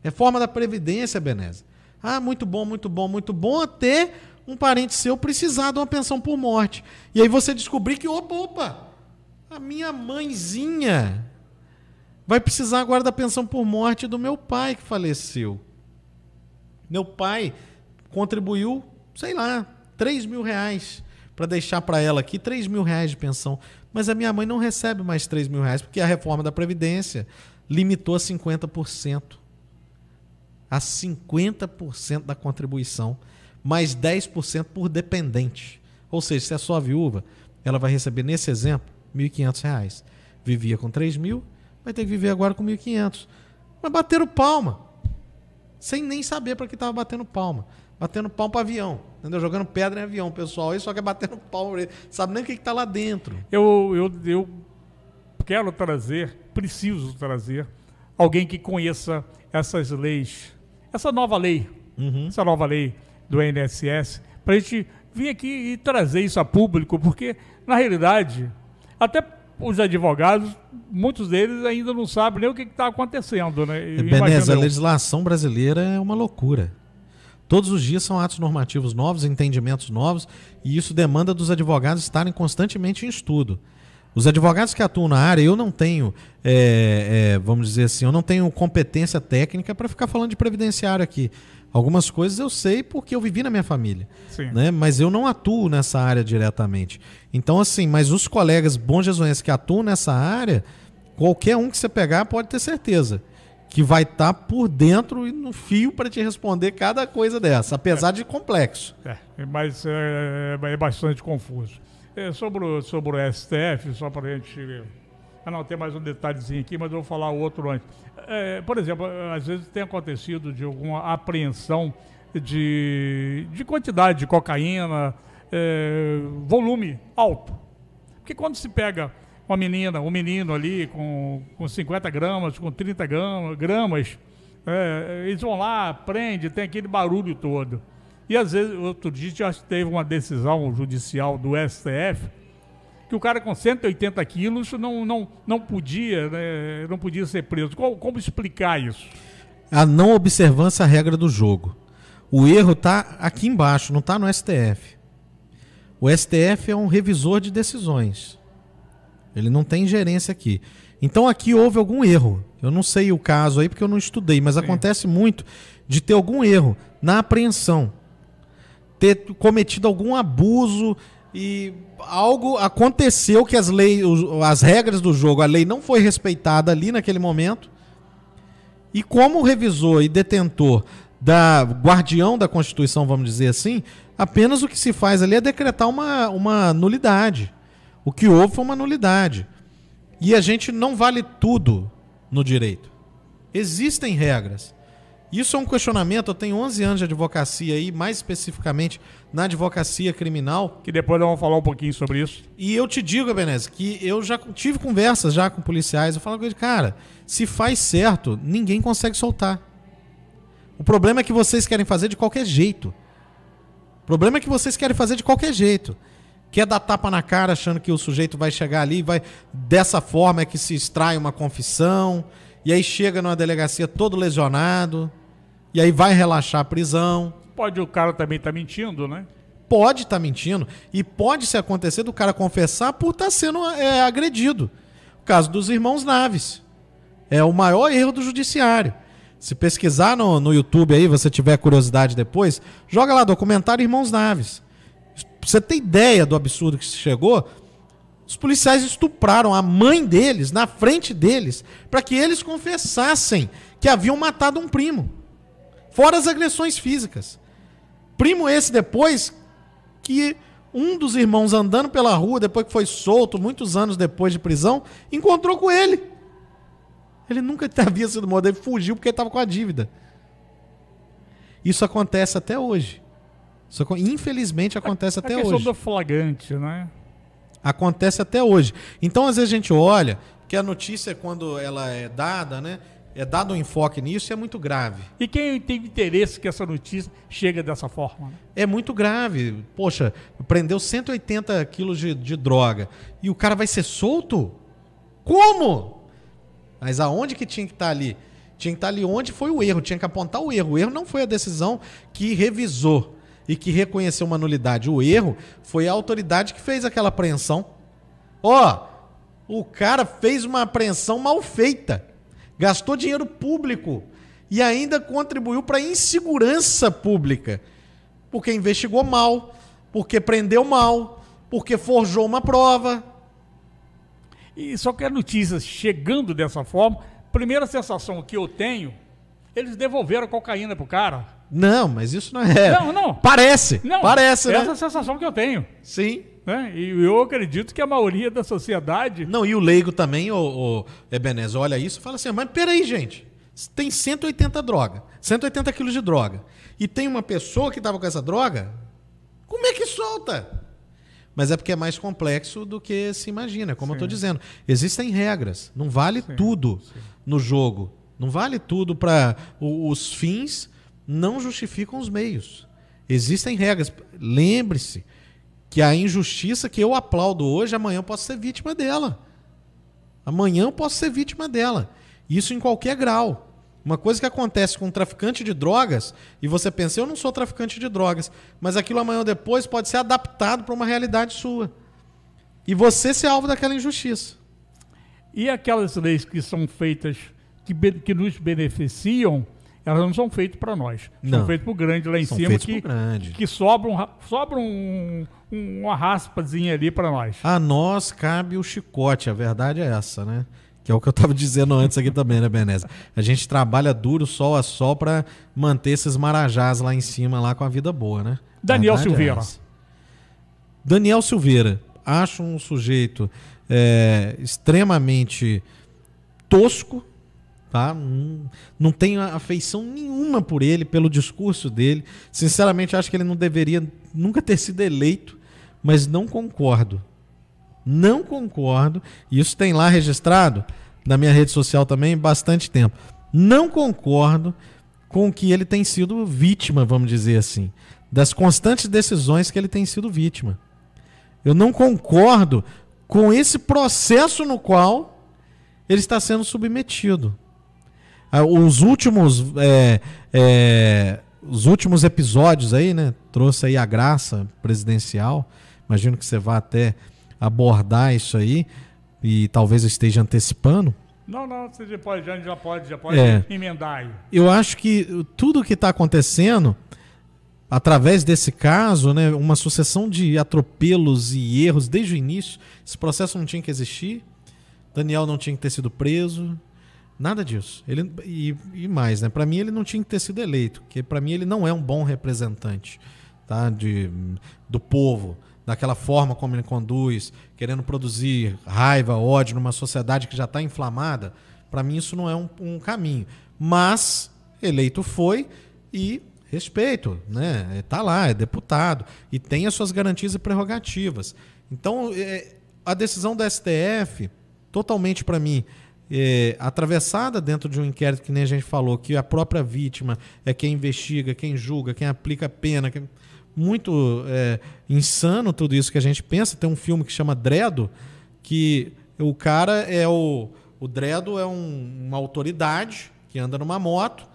Reforma da Previdência, Benese. Muito bom, muito bom, muito bom, até um parente seu precisar de uma pensão por morte. E aí você descobrir que, opa, A minha mãezinha vai precisar agora da pensão por morte do meu pai que faleceu. Meu pai contribuiu, sei lá, R$3.000 para deixar para ela aqui R$3.000 de pensão. Mas a minha mãe não recebe mais R$3.000 porque a reforma da Previdência limitou a 50%. A 50% da contribuição, mais 10% por dependente. Ou seja, se é só viúva, ela vai receber, nesse exemplo, R$1.500. Vivia com 3.000, vai ter que viver agora com 1.500. Mas bateram palma. Sem nem saber para que estava batendo palma. Batendo palma para avião. Entendeu? Jogando pedra em avião, pessoal. Aí só quer batendo palma. Sabe nem o que está lá dentro. Eu quero trazer, preciso trazer, alguém que conheça essas leis. Essa nova lei. Essa nova lei do INSS. Para a gente vir aqui e trazer isso a público. Porque, na realidade, até os advogados, muitos deles ainda não sabem nem o que está acontecendo, né? Benez, a legislação brasileira é uma loucura. Todos os dias são atos normativos novos, entendimentos novos, e isso demanda dos advogados estarem constantemente em estudo. Os advogados que atuam na área, eu não tenho, vamos dizer assim, eu não tenho competência técnica para ficar falando de previdenciário aqui. Algumas coisas eu sei porque eu vivi na minha família, né? Mas eu não atuo nessa área diretamente. Então, assim, mas os colegas bom-jesuenses que atuam nessa área, qualquer um que você pegar pode ter certeza que vai estar por dentro e no fio para te responder cada coisa dessa, apesar de complexo. Mas é bastante confuso. Sobre o STF, só para a gente... não, tem mais um detalhezinho aqui, mas eu vou falar outro antes. Por exemplo, às vezes tem acontecido de alguma apreensão de quantidade de cocaína, volume alto. Porque quando se pega uma menina, um menino ali com 50 gramas, com 30 gramas, eles vão lá, prende, tem aquele barulho todo. E às vezes, outro dia, já teve uma decisão judicial do STF que o cara com 180 quilos não podia, né, não podia ser preso. Como explicar isso? A não observância à regra do jogo. O erro está aqui embaixo, não está no STF. O STF é um revisor de decisões. Ele não tem gerência aqui. Então aqui houve algum erro. Eu não sei o caso aí porque eu não estudei, mas acontece muito de ter algum erro na apreensão. Ter cometido algum abuso e algo aconteceu que as regras do jogo, a lei não foi respeitada ali naquele momento. E como revisor e detentor guardião da Constituição, vamos dizer assim, apenas o que se faz ali é decretar uma nulidade. O que houve foi uma nulidade. E a gente não vale tudo no direito. Existem regras. Isso é um questionamento. Eu tenho 11 anos de advocacia aí, mais especificamente na advocacia criminal. Que depois nós vamos falar um pouquinho sobre isso. E eu te digo, Benez, que eu já tive conversas já com policiais. Eu falo com ele, cara, se faz certo, ninguém consegue soltar. O problema é que vocês querem fazer de qualquer jeito. Quer dar tapa na cara achando que o sujeito vai chegar ali e vai... Dessa forma é que se extrai uma confissão. E aí chega numa delegacia todo lesionado. E aí vai relaxar a prisão. Pode o cara também estar mentindo, né? Pode estar mentindo. E pode se acontecer do cara confessar por estar sendo agredido. O caso dos irmãos Naves. É o maior erro do judiciário. Se pesquisar no YouTube aí, você tiver curiosidade depois, joga lá, documentário Irmãos Naves. Pra você ter ideia do absurdo que se chegou, os policiais estupraram a mãe deles na frente deles para que eles confessassem que haviam matado um primo. Fora as agressões físicas. Primo esse depois que um dos irmãos andando pela rua, depois que foi solto, muitos anos depois de prisão, encontrou com ele. Ele nunca havia sido morto, ele fugiu porque estava com a dívida. Isso acontece até hoje. Isso, infelizmente, acontece até hoje. A questão do flagrante, né? Acontece até hoje. Então, às vezes a gente olha que a notícia, quando ela é dada, né? É dado um enfoque nisso e é muito grave. E quem tem interesse que essa notícia chegue dessa forma? Né? É muito grave. Poxa, prendeu 180 quilos de droga. E o cara vai ser solto? Como? Mas aonde que tinha que estar ali? Tinha que estar ali onde foi o erro. Tinha que apontar o erro. O erro não foi a decisão que revisou e que reconheceu uma nulidade. O erro foi a autoridade que fez aquela apreensão. O cara fez uma apreensão mal feita, gastou dinheiro público e ainda contribuiu para a insegurança pública, porque investigou mal, porque prendeu mal, porque forjou uma prova. E só que as notícias chegando dessa forma, primeira sensação que eu tenho, eles devolveram a cocaína pro cara. Não, mas isso não é. Não. Parece, Não, parece, né? essa é a sensação que eu tenho. Sim. Né? E eu acredito que a maioria da sociedade... Não, e o leigo também, o Ebenezer, olha isso e fala assim, mas peraí, gente, tem 180 quilos de droga, e tem uma pessoa que estava com essa droga, como é que solta? Mas é porque é mais complexo do que se imagina, como eu estou dizendo. Existem regras, não vale tudo no jogo, não vale tudo para... Os fins não justificam os meios. Existem regras. Lembre-se que a injustiça que eu aplaudo hoje, amanhã eu posso ser vítima dela. Amanhã eu posso ser vítima dela. Isso em qualquer grau. Uma coisa que acontece com um traficante de drogas, e você pensa, eu não sou traficante de drogas, mas aquilo amanhã ou depois pode ser adaptado para uma realidade sua. E você ser alvo daquela injustiça. E aquelas leis que são feitas, que nos beneficiam, elas não são feitas para nós. Não. São feitas para o grande lá em São cima, que sobra uma raspazinha ali para nós. A nós cabe o chicote, a verdade é essa, né? Que é o que eu estava dizendo antes aqui também, né, Beneza? A gente trabalha duro, sol a sol, para manter esses marajás lá em cima, lá com a vida boa, né? Daniel Silveira. Daniel Silveira. Acho um sujeito extremamente tosco, tá? Não tenho afeição nenhuma por ele, pelo discurso dele. Sinceramente, acho que ele não deveria nunca ter sido eleito, mas não concordo. Não concordo, e isso tem lá registrado na minha rede social também bastante tempo. Não concordo com que ele tem sido vítima, vamos dizer assim, das constantes decisões que ele tem sido vítima. Eu não concordo com esse processo no qual ele está sendo submetido. Os últimos episódios aí, né, trouxe aí a graça presidencial. Imagino que você vá até abordar isso aí e talvez eu esteja antecipando. Não, você já pode emendar aí. Eu acho que tudo que está acontecendo, através desse caso, né, uma sucessão de atropelos e erros desde o início, esse processo não tinha que existir, Daniel não tinha que ter sido preso, nada disso. E mais, né, para mim ele não tinha que ter sido eleito, porque para mim ele não é um bom representante, tá, do povo. Daquela forma como ele conduz, querendo produzir raiva, ódio numa sociedade que já está inflamada, para mim isso não é um caminho. Mas eleito foi e respeito, né? Está lá, é deputado e tem as suas garantias e prerrogativas. Então, a decisão da STF, totalmente para mim, atravessada dentro de um inquérito que nem a gente falou, que a própria vítima é quem investiga, quem julga, quem aplica a pena... Muito insano tudo isso que a gente pensa. Tem um filme que chama Dredo, que o cara o Dredo é uma autoridade que anda numa moto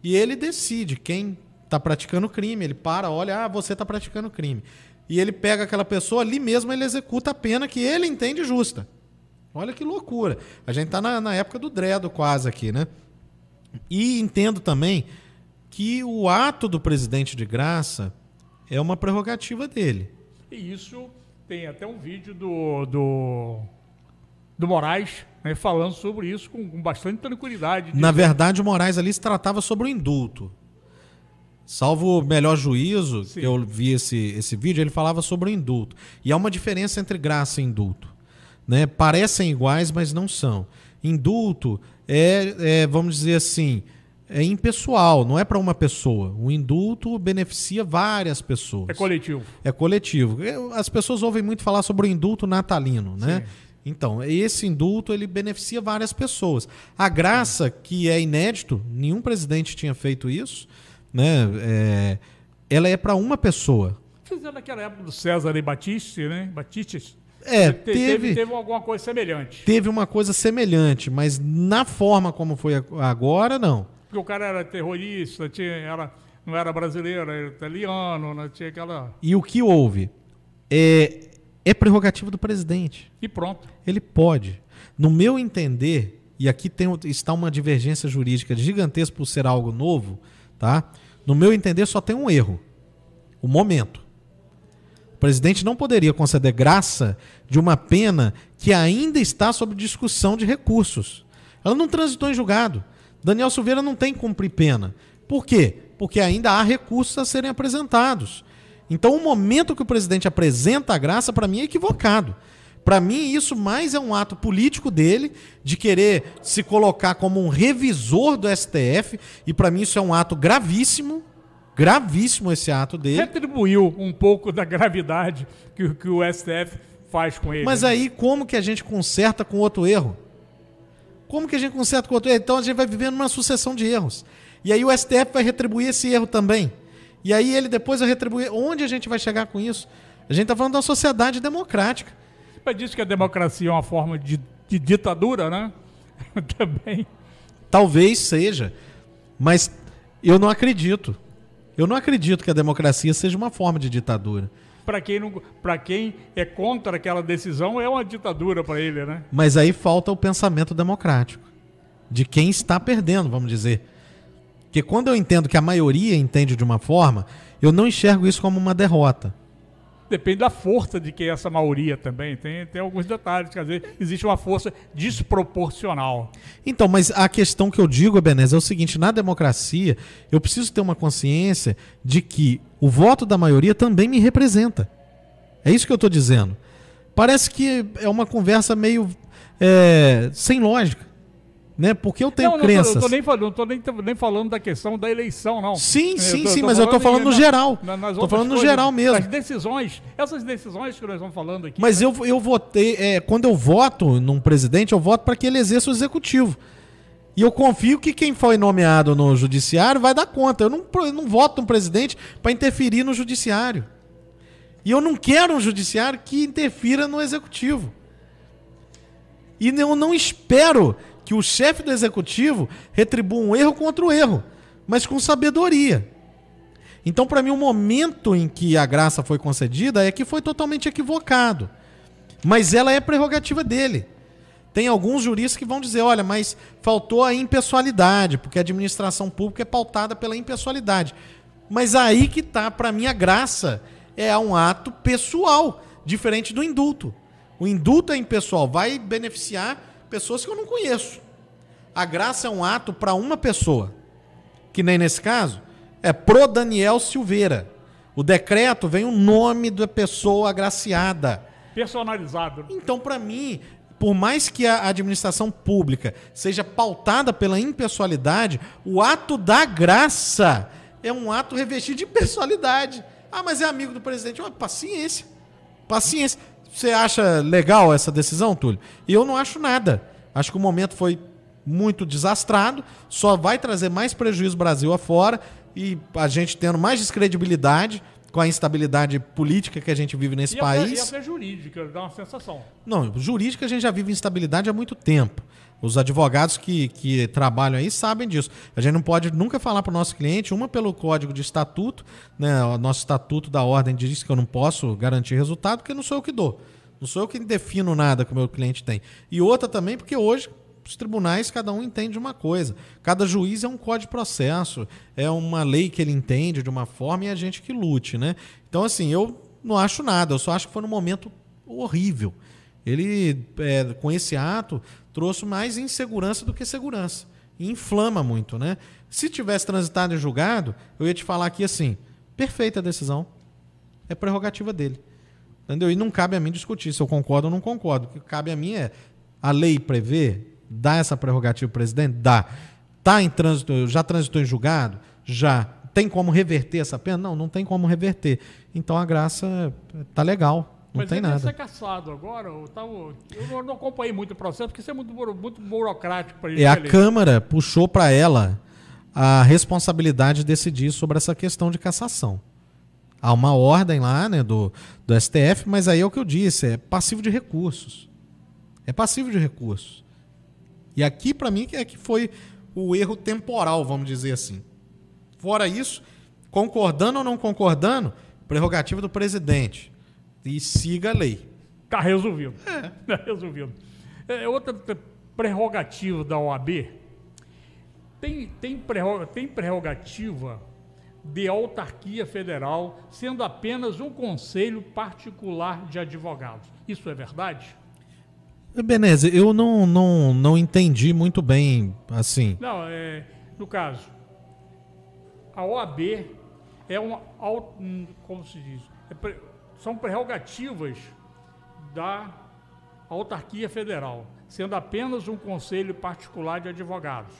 e ele decide quem está praticando crime. Ele olha, você está praticando crime. E ele pega aquela pessoa, ali mesmo ele executa a pena que ele entende justa. Olha que loucura. A gente está na época do Dredo quase aqui, né? E entendo também que o ato do presidente de graça é uma prerrogativa dele. E isso tem até um vídeo do Moraes, né, falando sobre isso com bastante tranquilidade. Na verdade, o Moraes ali se tratava sobre o indulto. Salvo o melhor juízo, que eu vi esse vídeo, ele falava sobre o indulto. E há uma diferença entre graça e indulto, né? Parecem iguais, mas não são. Indulto vamos dizer assim... é impessoal, não é para uma pessoa. O indulto beneficia várias pessoas. É coletivo. É coletivo. As pessoas ouvem muito falar sobre o indulto natalino, né? Sim. Então, esse indulto ele beneficia várias pessoas. A graça, que é inédito, nenhum presidente tinha feito isso, né? Ela é para uma pessoa. Fizeram naquela época do César e Batiste, né? Batistes. Teve alguma coisa semelhante. Teve uma coisa semelhante, mas na forma como foi agora, não. Porque o cara era terrorista, não era brasileiro, era italiano, tinha aquela... E o que houve? É prerrogativa do presidente. E pronto. Ele pode. No meu entender, e aqui está uma divergência jurídica gigantesca por ser algo novo, tá? No meu entender, só tem um erro. O momento. O presidente não poderia conceder graça de uma pena que ainda está sob discussão de recursos. Ela não transitou em julgado. Daniel Silveira não tem que cumprir pena. Por quê? Porque ainda há recursos a serem apresentados. Então, o momento que o presidente apresenta a graça, para mim, é equivocado. Para mim, isso mais é um ato político dele, de querer se colocar como um revisor do STF, e para mim isso é um ato gravíssimo, gravíssimo esse ato dele. Retribuiu um pouco da gravidade que o STF faz com ele. Mas aí, como que a gente conserta com outro erro? Como que a gente conserta com outro erro? Então, a gente vai vivendo uma sucessão de erros. E aí o STF vai retribuir esse erro também. E aí ele depois vai retribuir. Onde a gente vai chegar com isso? A gente está falando da sociedade democrática. Mas diz que a democracia é uma forma de ditadura, né? Também. Talvez seja, mas eu não acredito. Eu não acredito que a democracia seja uma forma de ditadura. Para quem é contra aquela decisão, é uma ditadura para ele, né? Mas aí falta o pensamento democrático. De quem está perdendo, vamos dizer. Porque quando eu entendo que a maioria entende de uma forma, eu não enxergo isso como uma derrota. Depende da força de que essa maioria também. Tem alguns detalhes, quer dizer, existe uma força desproporcional. Então, mas a questão que eu digo, Ebenezer, é o seguinte: na democracia, eu preciso ter uma consciência de que o voto da maioria também me representa. É isso que eu estou dizendo. Parece que é uma conversa meio sem lógica. Né? Porque eu tenho crenças. Não estou nem falando da questão da eleição, não. Sim, mas eu estou falando no geral. Estou falando no geral mesmo. Essas decisões que nós estamos falando aqui. Mas eu votei, quando eu voto num presidente, eu voto para que ele exerça o executivo. E eu confio que quem foi nomeado no judiciário vai dar conta. Eu não voto num presidente para interferir no judiciário. E eu não quero um judiciário que interfira no executivo. E eu não espero que o chefe do executivo retribua um erro contra o erro, mas com sabedoria. Então, para mim, o momento em que a graça foi concedida é que foi totalmente equivocado. Mas ela é prerrogativa dele. Tem alguns juristas que vão dizer, olha, mas faltou a impessoalidade, porque a administração pública é pautada pela impessoalidade. Mas aí que está, para mim, a graça é um ato pessoal, diferente do indulto. O indulto é impessoal, vai beneficiar pessoas que eu não conheço. A graça é um ato para uma pessoa, que nem nesse caso, é pro Daniel Silveira. O decreto vem o nome da pessoa agraciada. Personalizado. Então, para mim, por mais que a administração pública seja pautada pela impessoalidade, o ato da graça é um ato revestido de pessoalidade. Ah, mas é amigo do presidente. Paciência. Paciência. Você acha legal essa decisão, Túlio? E eu não acho nada. Acho que o momento foi muito desastrado, só vai trazer mais prejuízo Brasil afora e a gente tendo mais descredibilidade com a instabilidade política que a gente vive nesse país. E até jurídica, dá uma sensação. Não, jurídica a gente já vive instabilidade há muito tempo. Os advogados que trabalham aí sabem disso. A gente não pode nunca falar para o nosso cliente, uma pelo código de estatuto, né? O nosso estatuto da ordem diz que eu não posso garantir resultado, porque não sou eu que dou. Não sou eu que defino nada que o meu cliente tem. E outra também, porque hoje os tribunais, cada um entende uma coisa. Cada juiz é um código de processo, é uma lei que ele entende de uma forma e é a gente que lute, né? Então, assim, eu não acho nada, eu só acho que foi num momento horrível. Ele, com esse ato, trouxe mais insegurança do que segurança. E inflama muito, né? Se tivesse transitado em julgado, eu ia te falar aqui assim, perfeita a decisão. É prerrogativa dele. Entendeu? E não cabe a mim discutir se eu concordo ou não concordo. O que cabe a mim é a lei prevê, dá essa prerrogativa ao presidente? Dá. Tá em trânsito, já transitou em julgado? Já. Tem como reverter essa pena? Não, não tem como reverter. Então a graça tá legal. Não mas tem ele nada. Mas ele ia ser cassado agora? Eu não acompanhei muito o processo, porque isso é muito burocrático para ele. A Câmara puxou para ela a responsabilidade de decidir sobre essa questão de cassação. Há uma ordem lá, né, do STF, mas aí é o que eu disse, é passivo de recursos. É passivo de recursos. E aqui, para mim, é que foi o erro temporal, vamos dizer assim. Fora isso, concordando ou não concordando, prerrogativa do presidente. E siga a lei. Está resolvido. Está resolvido. Outra prerrogativa da OAB, tem prerrogativa de autarquia federal, sendo apenas um conselho particular de advogados. Isso é verdade? Beneze, eu não entendi muito bem, assim. Não, no caso, a OAB é como se diz, são prerrogativas da autarquia federal, sendo apenas um conselho particular de advogados.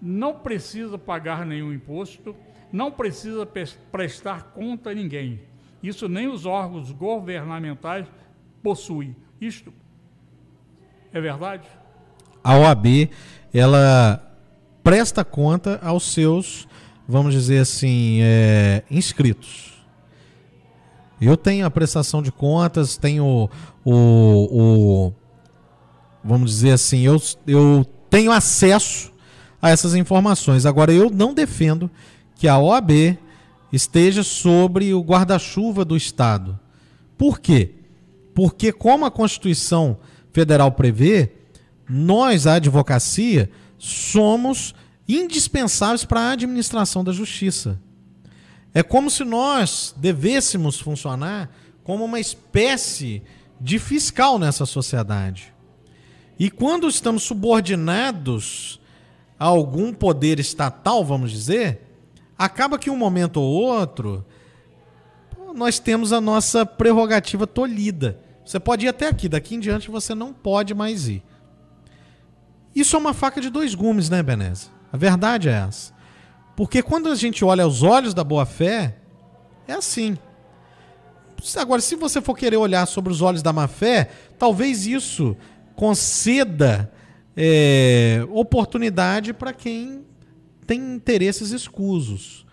Não precisa pagar nenhum imposto, não precisa prestar conta a ninguém. Isso nem os órgãos governamentais possuem. Isto é verdade? A OAB, ela presta conta aos seus, vamos dizer assim, inscritos. Eu tenho a prestação de contas, tenho vamos dizer assim, eu tenho acesso a essas informações. Agora, eu não defendo que a OAB esteja sobre o guarda-chuva do Estado. Por quê? Porque, como a Constituição Federal prevê, nós, a advocacia, somos indispensáveis para a administração da justiça. É como se nós devêssemos funcionar como uma espécie de fiscal nessa sociedade. E quando estamos subordinados a algum poder estatal, vamos dizer, acaba que um momento ou outro nós temos a nossa prerrogativa tolhida. Você pode ir até aqui, daqui em diante você não pode mais ir. Isso é uma faca de dois gumes, né, Beneze? A verdade é essa. Porque quando a gente olha aos olhos da boa-fé, é assim. Agora, se você for querer olhar sobre os olhos da má-fé, talvez isso conceda oportunidade para quem tem interesses escusos.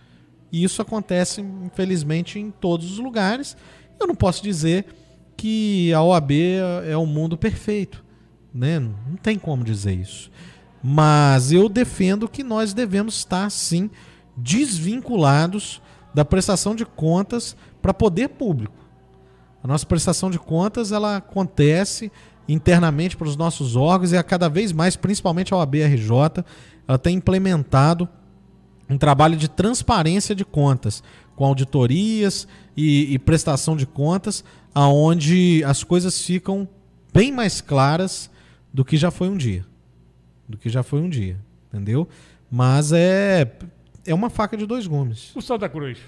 E isso acontece, infelizmente, em todos os lugares. Eu não posso dizer que a OAB é um mundo perfeito, né? Não tem como dizer isso. Mas eu defendo que nós devemos estar, sim, desvinculados da prestação de contas para poder público. A nossa prestação de contas, ela acontece internamente para os nossos órgãos e a cada vez mais, principalmente a OAB-RJ, ela tem implementado um trabalho de transparência de contas, com auditorias e prestação de contas, aonde as coisas ficam bem mais claras do que já foi um dia. Entendeu? Mas é uma faca de dois gumes. O Santa Cruz?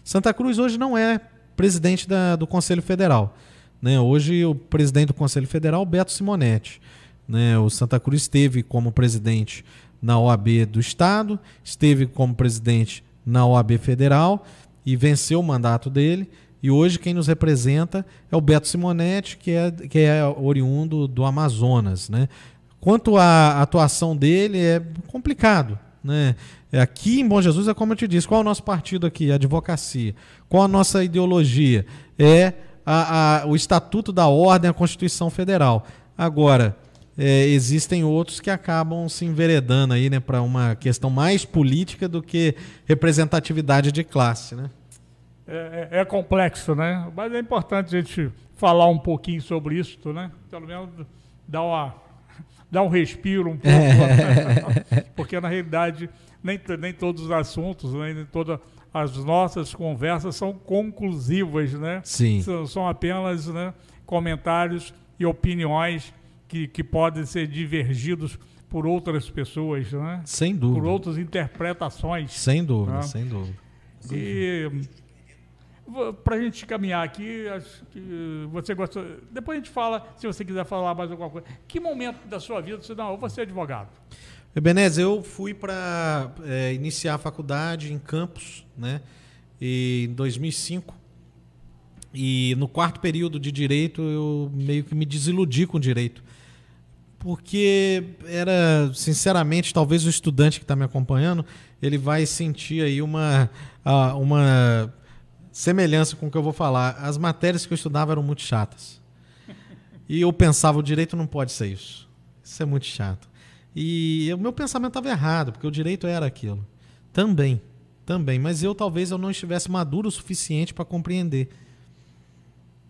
Santa Cruz hoje não é presidente do Conselho Federal, né? Hoje o presidente do Conselho Federal é o Beto Simonetti, né? O Santa Cruz esteve como presidente na OAB do Estado, esteve como presidente na OAB Federal e venceu o mandato dele. E hoje quem nos representa é o Beto Simonetti, que é oriundo do Amazonas, né? Quanto à atuação dele, é complicado, né? Aqui em Bom Jesus, é como eu te disse, qual é o nosso partido aqui? A advocacia. Qual a nossa ideologia? É o Estatuto da Ordem, a Constituição Federal. Agora, existem outros que acabam se enveredando aí, né, para uma questão mais política do que representatividade de classe, né? É complexo, né? Mas é importante a gente falar um pouquinho sobre isso, né? Pelo menos dar um respiro um pouco, porque na realidade nem todos os assuntos, nem todas as nossas conversas são conclusivas, né? Sim. São apenas, né, comentários e opiniões que podem ser divergidos por outras pessoas, né? Sem dúvida. Por outras interpretações. Sem dúvida, né? Sem dúvida. E para a gente caminhar aqui, acho que você gosta. Depois a gente fala, se você quiser falar mais alguma coisa. Que momento da sua vida você não, eu vou ser advogado? Beneze, eu fui para iniciar a faculdade em Campos, né, em 2005. E no quarto período de Direito eu meio que me desiludi com o Direito. Porque era, sinceramente, talvez o estudante que está me acompanhando, ele vai sentir aí uma semelhança com o que eu vou falar. As matérias que eu estudava eram muito chatas. E eu pensava, o direito não pode ser isso. Isso é muito chato. E o meu pensamento estava errado, porque o direito era aquilo. Também. Mas talvez eu não estivesse maduro o suficiente para compreender.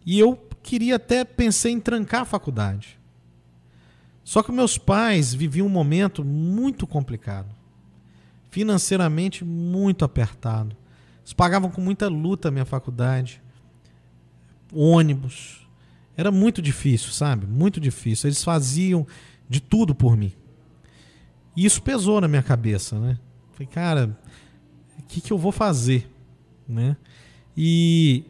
E eu queria até pensei em trancar a faculdade. Só que meus pais viviam um momento muito complicado, financeiramente muito apertado. Eles pagavam com muita luta a minha faculdade, ônibus. Era muito difícil, sabe? Muito difícil. Eles faziam de tudo por mim. E isso pesou na minha cabeça, né? Falei, cara, o que eu vou fazer? Né? E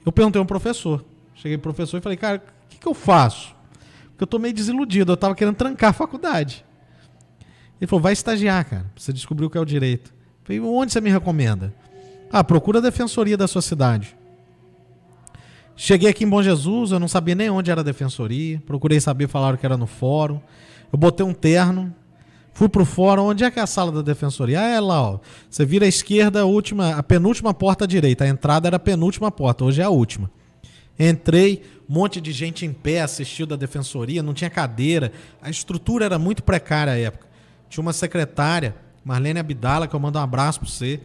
eu perguntei a um professor. Cheguei pro professor e falei, cara, o que eu faço? Porque eu tô meio desiludido, eu tava querendo trancar a faculdade. Ele falou, vai estagiar, cara, pra você descobrir o que é o direito. Eu falei, onde você me recomenda? Procura a defensoria da sua cidade. Cheguei aqui em Bom Jesus, eu não sabia nem onde era a defensoria, procurei saber, falaram que era no fórum. Eu botei um terno, fui pro fórum, onde é que é a sala da defensoria? É lá, ó. Você vira à esquerda, a penúltima porta à direita. A entrada era a penúltima porta, hoje é a última. Entrei, um monte de gente em pé assistiu da defensoria, não tinha cadeira. A estrutura era muito precária à época. Tinha uma secretária, Marlene Abdala, que eu mando um abraço para você.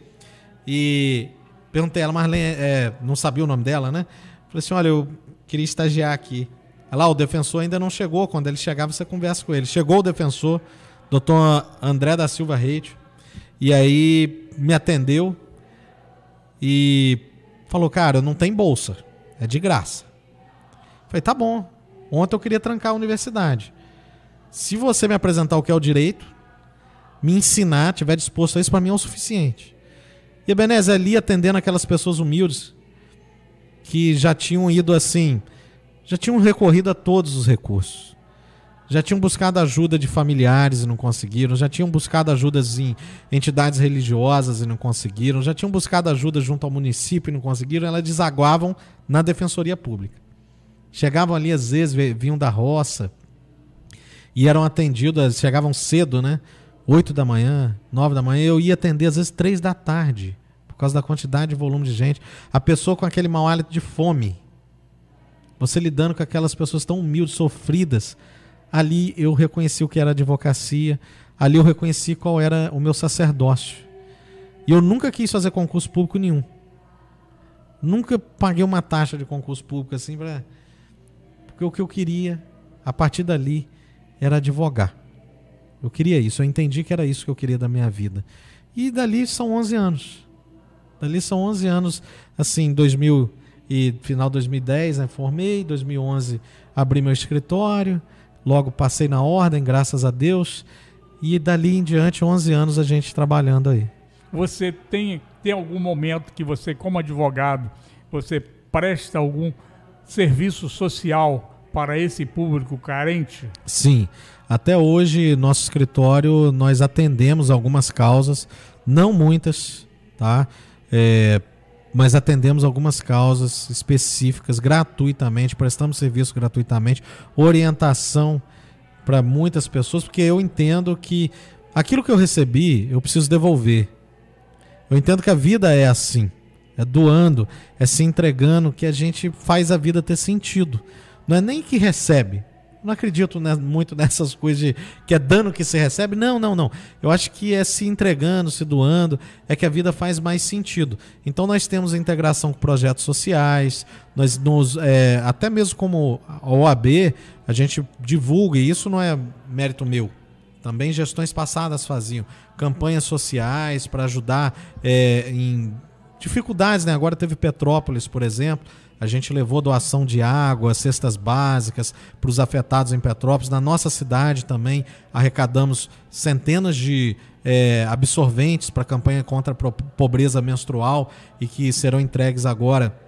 E perguntei a ela, Marlene, não sabia o nome dela, né? Falei assim, olha, eu queria estagiar aqui. Lá, o defensor ainda não chegou. Quando ele chegar, você conversa com ele. Chegou o defensor, doutor André da Silva Reite, e aí me atendeu e falou, cara, não tem bolsa, é de graça. Falei, tá bom. Ontem eu queria trancar a universidade. Se você me apresentar o que é o direito, me ensinar, tiver disposto a isso, para mim é o suficiente. E Ebenezer, ali atendendo aquelas pessoas humildes que já tinham ido assim, já tinham recorrido a todos os recursos. Já tinham buscado ajuda de familiares e não conseguiram, já tinham buscado ajudas em entidades religiosas e não conseguiram, já tinham buscado ajuda junto ao município e não conseguiram, elas desaguavam na defensoria pública. Chegavam ali, às vezes, vinham da roça e eram atendidas, chegavam cedo, né? 8 da manhã, 9 da manhã, eu ia atender às vezes 3 da tarde, por causa da quantidade e volume de gente. A pessoa com aquele mau hálito de fome, você lidando com aquelas pessoas tão humildes, sofridas. Ali eu reconheci o que era advocacia, ali eu reconheci qual era o meu sacerdócio. E eu nunca quis fazer concurso público nenhum. Nunca paguei uma taxa de concurso público assim, porque o que eu queria, a partir dali, era advogar. Eu queria isso, eu entendi que era isso que eu queria da minha vida. E dali são 11 anos. Dali são 11 anos, assim, 2000 e final de 2010, né, formei, 2011 abri meu escritório, logo passei na ordem, graças a Deus, e dali em diante 11 anos a gente trabalhando aí. Você tem algum momento que você, como advogado, você presta algum serviço social para esse público carente? Sim. Até hoje, nosso escritório, nós atendemos algumas causas, não muitas, tá? Mas atendemos algumas causas específicas gratuitamente, prestamos serviço gratuitamente, orientação para muitas pessoas, porque eu entendo que aquilo que eu recebi, eu preciso devolver. Eu entendo que a vida é assim, é doando, é se entregando, que a gente faz a vida ter sentido. Não é nem que recebe. Não acredito muito nessas coisas de que é dano que se recebe. Não. Eu acho que é se entregando, se doando, é que a vida faz mais sentido. Então nós temos integração com projetos sociais, até mesmo como a OAB, a gente divulga, e isso não é mérito meu. Também gestões passadas faziam campanhas sociais para ajudar em dificuldades, né? Agora teve Petrópolis, por exemplo. A gente levou doação de água, cestas básicas para os afetados em Petrópolis. Na nossa cidade também arrecadamos centenas de absorventes para a campanha contra a pobreza menstrual e que serão entregues agora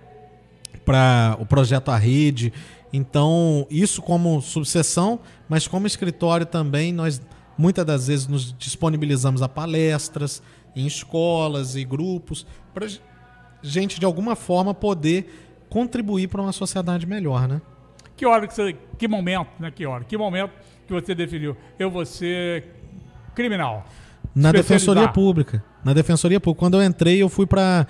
para o projeto A Rede. Então, isso como subseção, mas como escritório também, nós muitas das vezes nos disponibilizamos a palestras em escolas e grupos para gente de alguma forma poder contribuir para uma sociedade melhor, né? Que momento que você definiu? Eu vou ser criminal. Na Defensoria Pública. Na Defensoria Pública. Quando eu entrei, eu fui para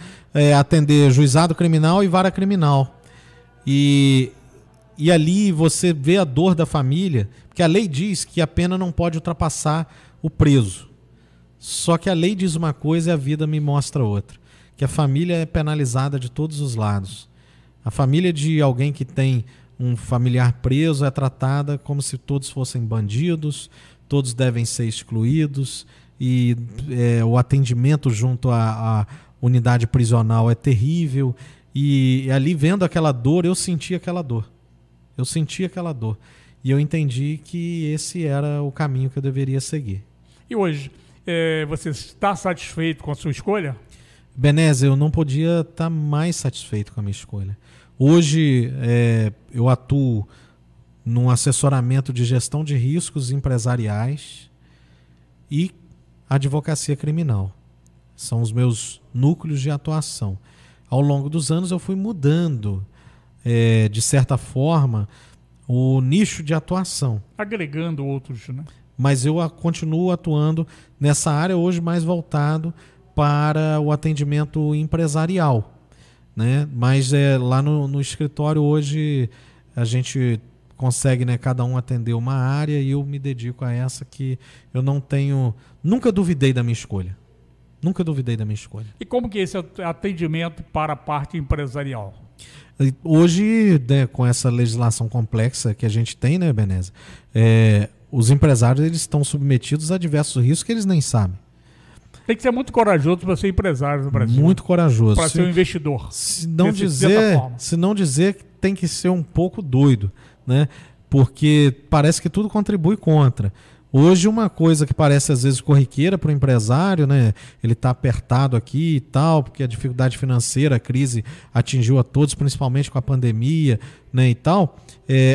atender juizado criminal e vara criminal. E ali você vê a dor da família, porque a lei diz que a pena não pode ultrapassar o preso. Só que a lei diz uma coisa e a vida me mostra outra. Que a família é penalizada de todos os lados. A família de alguém que tem um familiar preso é tratada como se todos fossem bandidos, todos devem ser excluídos, e o atendimento junto à unidade prisional é terrível. E ali, vendo aquela dor, eu senti aquela dor. Eu senti aquela dor. E eu entendi que esse era o caminho que eu deveria seguir. E hoje, você está satisfeito com a sua escolha? Beneze, eu não podia estar mais satisfeito com a minha escolha. Hoje, eu atuo num assessoramento de gestão de riscos empresariais e advocacia criminal. São os meus núcleos de atuação. Ao longo dos anos, eu fui mudando, de certa forma, o nicho de atuação. Agregando outros, né? Mas eu continuo atuando nessa área hoje mais voltado para o atendimento empresarial, né? Mas lá no escritório hoje a gente consegue, né, cada um atender uma área, e eu me dedico a essa que eu não tenho... Nunca duvidei da minha escolha. Nunca duvidei da minha escolha. E como que é esse atendimento para a parte empresarial? Hoje, né, com essa legislação complexa que a gente tem, né, Beneze, os empresários eles estão submetidos a diversos riscos que eles nem sabem. Tem que ser muito corajoso para ser empresário no Brasil. Muito corajoso. Para ser um investidor. Se não dizer que tem que ser um pouco doido, né? Porque parece que tudo contribui contra. Hoje, uma coisa que parece às vezes corriqueira para o empresário, né? Ele está apertado aqui e tal, porque a dificuldade financeira, a crise atingiu a todos, principalmente com a pandemia, né, e tal.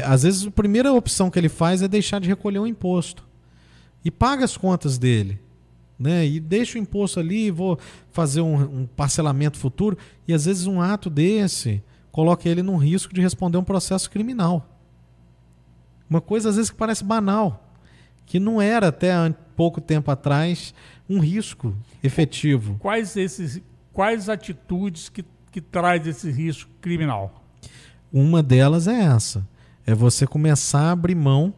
Às vezes, a primeira opção que ele faz é deixar de recolher um imposto. E paga as contas dele, né? E deixa o imposto ali, vou fazer um parcelamento futuro. E às vezes um ato desse coloca ele num risco de responder um processo criminal. Uma coisa às vezes que parece banal, que não era até pouco tempo atrás um risco efetivo. Quais atitudes que traz esse risco criminal? Uma delas é essa. É você começar a abrir mão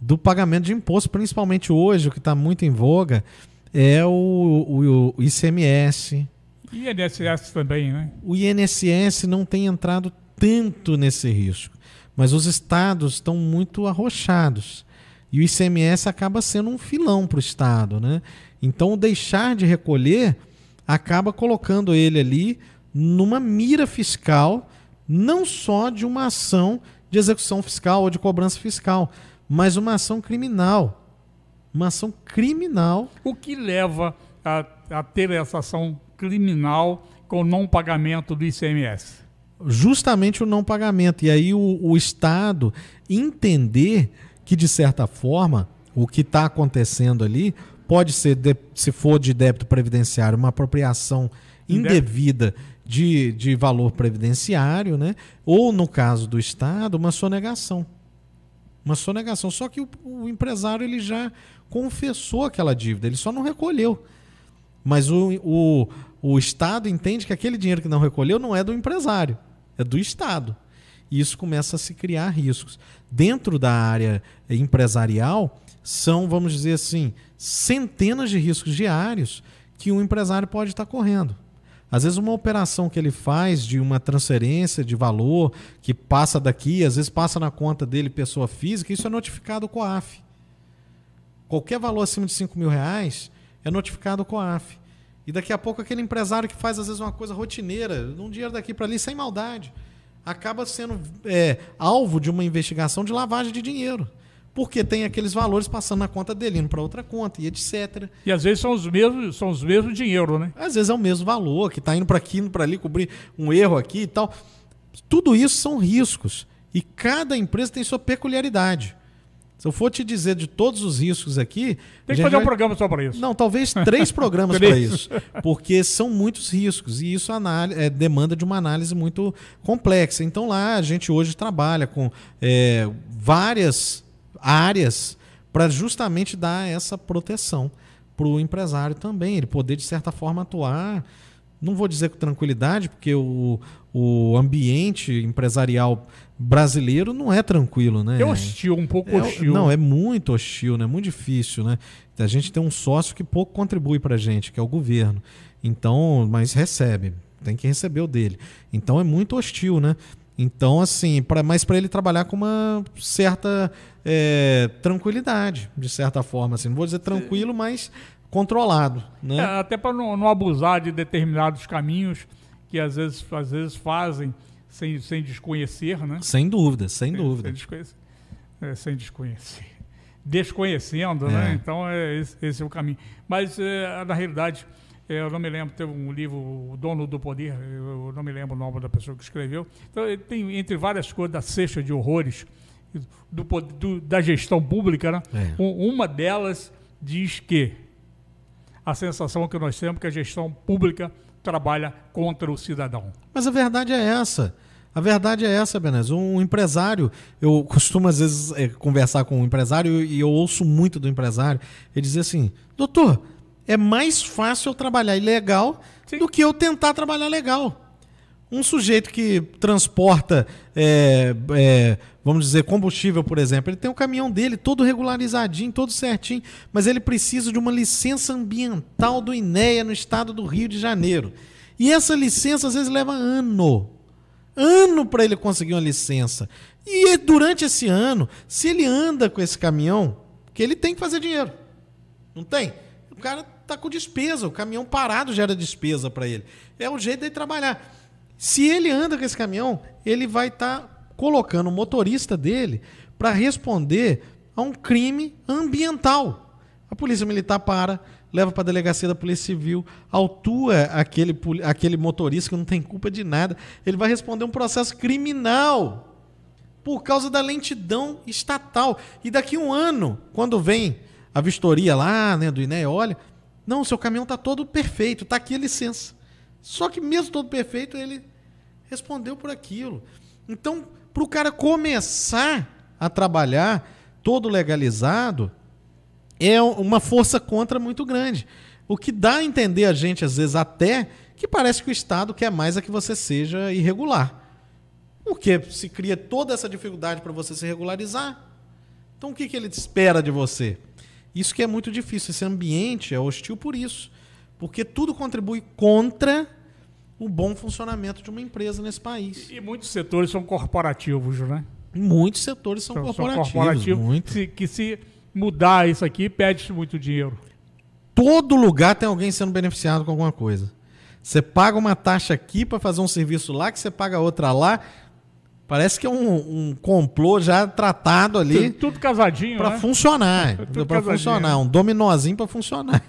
do pagamento de imposto, principalmente hoje, o que está muito em voga é o ICMS. E INSS também, né? O INSS não tem entrado tanto nesse risco, mas os estados estão muito arrochados. E o ICMS acaba sendo um filão para o Estado, né? Então, deixar de recolher acaba colocando ele ali numa mira fiscal, não só de uma ação de execução fiscal ou de cobrança fiscal, mas uma ação criminal. Uma ação criminal. O que leva a ter essa ação criminal com o não pagamento do ICMS? Justamente o não pagamento. E aí o Estado entender que, de certa forma, o que está acontecendo ali pode ser, se for de débito previdenciário, uma apropriação indevida de valor previdenciário, né? Ou, no caso do Estado, uma sonegação. Uma sonegação. Só que o empresário ele já confessou aquela dívida, ele só não recolheu. Mas o Estado entende que aquele dinheiro que não recolheu não é do empresário, é do Estado. E isso começa a se criar riscos. Dentro da área empresarial, são, vamos dizer assim, centenas de riscos diários que um empresário pode estar correndo. Às vezes uma operação que ele faz de uma transferência de valor, que passa daqui, às vezes passa na conta dele, pessoa física, isso é notificado ao COAF. Qualquer valor acima de R$5.000 é notificado ao COAF. E daqui a pouco aquele empresário que faz às vezes uma coisa rotineira, um dinheiro daqui para ali, sem maldade, acaba sendo alvo de uma investigação de lavagem de dinheiro. Porque tem aqueles valores passando na conta dele, indo para outra conta e etc. E às vezes são os mesmos dinheiro, né? Às vezes é o mesmo valor, que está indo para aqui, indo para ali, cobrir um erro aqui e tal. Tudo isso são riscos. E cada empresa tem sua peculiaridade. Se eu for te dizer de todos os riscos aqui... Tem que fazer um programa só para isso. Não, talvez 3 programas para isso. Porque são muitos riscos. E isso demanda de uma análise muito complexa. Então lá a gente hoje trabalha com várias áreas para justamente dar essa proteção para o empresário também. Ele poder, de certa forma, atuar... Não vou dizer com tranquilidade, porque o ambiente empresarial brasileiro não é tranquilo, né? É hostil, um pouco hostil. Não, é muito hostil, né? Muito difícil, né? A gente tem um sócio que pouco contribui para a gente, que é o governo. Então, mas recebe, tem que receber o dele. Então é muito hostil, né? Então, assim, mas para ele trabalhar com uma certa tranquilidade, de certa forma. Assim, não vou dizer tranquilo, mas controlado. Né? Até para não abusar de determinados caminhos que às vezes fazem sem desconhecer, né? Sem dúvida, sem dúvida. Sem desconhecer. Desconhecendo, né? Então, esse é o caminho. Mas, na realidade, eu não me lembro, teve um livro, O Dono do Poder, eu não me lembro o nome da pessoa que escreveu. Então, ele tem, entre várias coisas, da cesta de horrores da gestão pública, né? Uma delas diz que a sensação que nós temos é que a gestão pública trabalha contra o cidadão. Mas a verdade é essa. A verdade é essa, Benez. Um empresário, eu costumo às vezes conversar com um empresário e eu ouço muito do empresário, ele dizer assim, doutor, é mais fácil eu trabalhar ilegal do que eu tentar trabalhar legal. Um sujeito que transporta, vamos dizer, combustível, por exemplo, ele tem o caminhão dele todo regularizadinho, todo certinho, mas ele precisa de uma licença ambiental do INEA no estado do Rio de Janeiro. E essa licença às vezes leva ano para ele conseguir uma licença. E durante esse ano, se ele anda com esse caminhão, que ele tem que fazer dinheiro. Não tem? O cara está com despesa, o caminhão parado gera despesa para ele. É o jeito dele trabalhar. Se ele anda com esse caminhão, ele vai estar colocando o motorista dele para responder a um crime ambiental. A polícia militar leva para a delegacia da Polícia Civil, autua aquele motorista que não tem culpa de nada. Ele vai responder um processo criminal por causa da lentidão estatal. E daqui a um ano, quando vem a vistoria lá, né, do INEA, olha, não, seu caminhão está todo perfeito, está aqui a licença. Só que mesmo todo perfeito, ele respondeu por aquilo. Então, para o cara começar a trabalhar todo legalizado, é uma força contra muito grande. O que dá a entender a gente, às vezes, até que parece que o Estado quer mais que você seja irregular. Porque se cria toda essa dificuldade para você se regularizar. Então, o que ele espera de você? Isso que é muito difícil. Esse ambiente é hostil por isso. Porque tudo contribui contra o bom funcionamento de uma empresa nesse país. E muitos setores são corporativos, né? Muitos setores são corporativos. Muito. Que se mudar isso aqui, perde-se muito dinheiro. Todo lugar tem alguém sendo beneficiado com alguma coisa. Você paga uma taxa aqui para fazer um serviço lá, que você paga outra lá. Parece que é um complô já tratado ali. Tudo casadinho, para funcionar. Para funcionar. Um dominózinho para funcionar.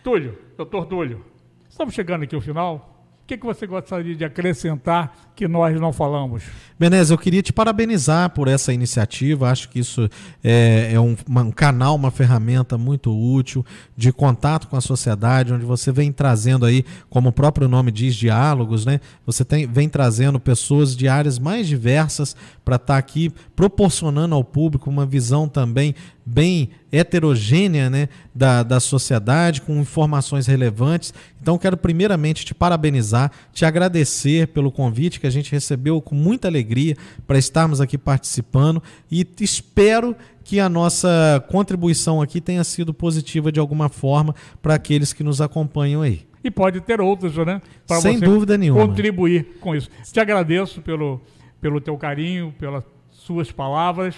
Túlio, doutor Túlio, estamos chegando aqui ao final. O que você gostaria de acrescentar que nós não falamos? Benez, eu queria te parabenizar por essa iniciativa. Acho que isso é um canal, uma ferramenta muito útil de contato com a sociedade, onde você vem trazendo aí, como o próprio nome diz, diálogos, né? Você vem trazendo pessoas de áreas mais diversas para estar aqui proporcionando ao público uma visão também bem heterogênea, né, da sociedade, com informações relevantes. Então, quero primeiramente te parabenizar, te agradecer pelo convite que a gente recebeu com muita alegria para estarmos aqui participando e espero que a nossa contribuição aqui tenha sido positiva de alguma forma para aqueles que nos acompanham aí. E pode ter outros, né? Para sem dúvida nenhuma. Contribuir com isso. Te agradeço pelo teu carinho, pelas suas palavras.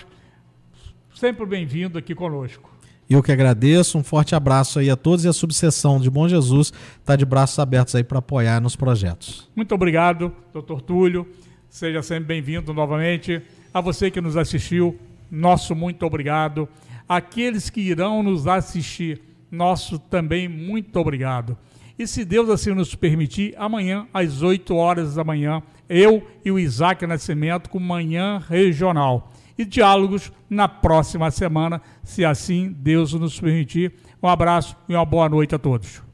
Sempre bem-vindo aqui conosco. Eu que agradeço, um forte abraço aí a todos e a subseção de Bom Jesus está de braços abertos aí para apoiar nos projetos. Muito obrigado, doutor Túlio. Seja sempre bem-vindo novamente. A você que nos assistiu, nosso muito obrigado. Aqueles que irão nos assistir, nosso também muito obrigado. E se Deus assim nos permitir, amanhã, às 8 horas da manhã, eu e o Isaac Nascimento com Manhã Regional. E diálogos na próxima semana, se assim Deus nos permitir. Um abraço e uma boa noite a todos.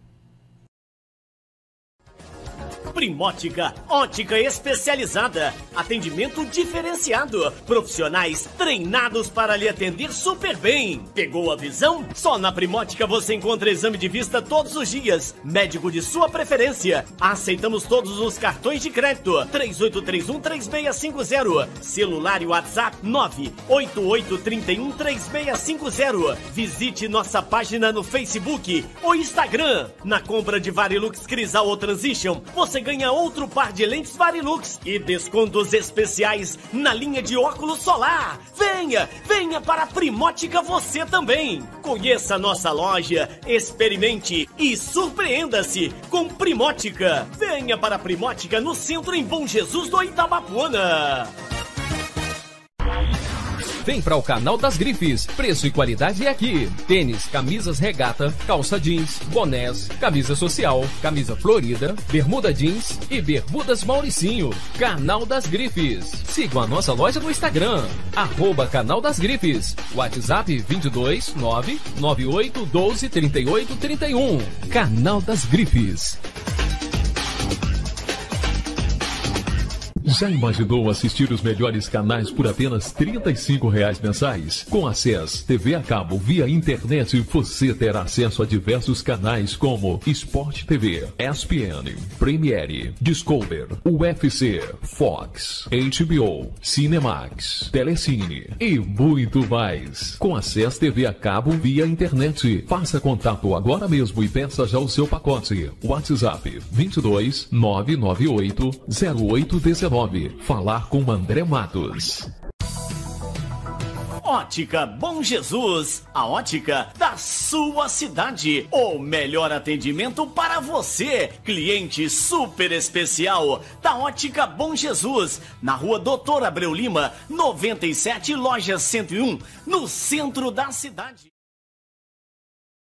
Primótica, ótica especializada, atendimento diferenciado, profissionais treinados para lhe atender super bem. Pegou a visão? Só na Primótica você encontra exame de vista todos os dias, médico de sua preferência. Aceitamos todos os cartões de crédito. 3831-3650, celular e WhatsApp 98831-3650. Visite nossa página no Facebook ou Instagram. Na compra de Varilux, Crisal ou Transition, você você ganha outro par de lentes Varilux e descontos especiais na linha de óculos solar. Venha para a Primótica você também. Conheça nossa loja, experimente e surpreenda-se com Primótica. Venha para a Primótica no centro em Bom Jesus do Itabapuana. Vem para o Canal das Grifes. Preço e qualidade é aqui. Tênis, camisas regata, calça jeans, bonés, camisa social, camisa florida, bermuda jeans e bermudas Mauricinho. Canal das Grifes. Sigam a nossa loja no Instagram, @Canal das Grifes. WhatsApp 22 998 12 38 31. Canal das Grifes. Já imaginou assistir os melhores canais por apenas R$ 35 mensais? Com acesso TV a cabo via internet, você terá acesso a diversos canais como Sport TV, ESPN, Premiere, Discover, UFC, Fox, HBO, Cinemax, Telecine e muito mais. Com acesso TV a cabo via internet. Faça contato agora mesmo e peça já o seu pacote. WhatsApp 22 998 08 19. Falar com André Matos. Ótica Bom Jesus, a ótica da sua cidade. O melhor atendimento para você, cliente super especial da Ótica Bom Jesus, na rua Doutor Abreu Lima, 97, loja 101, no centro da cidade.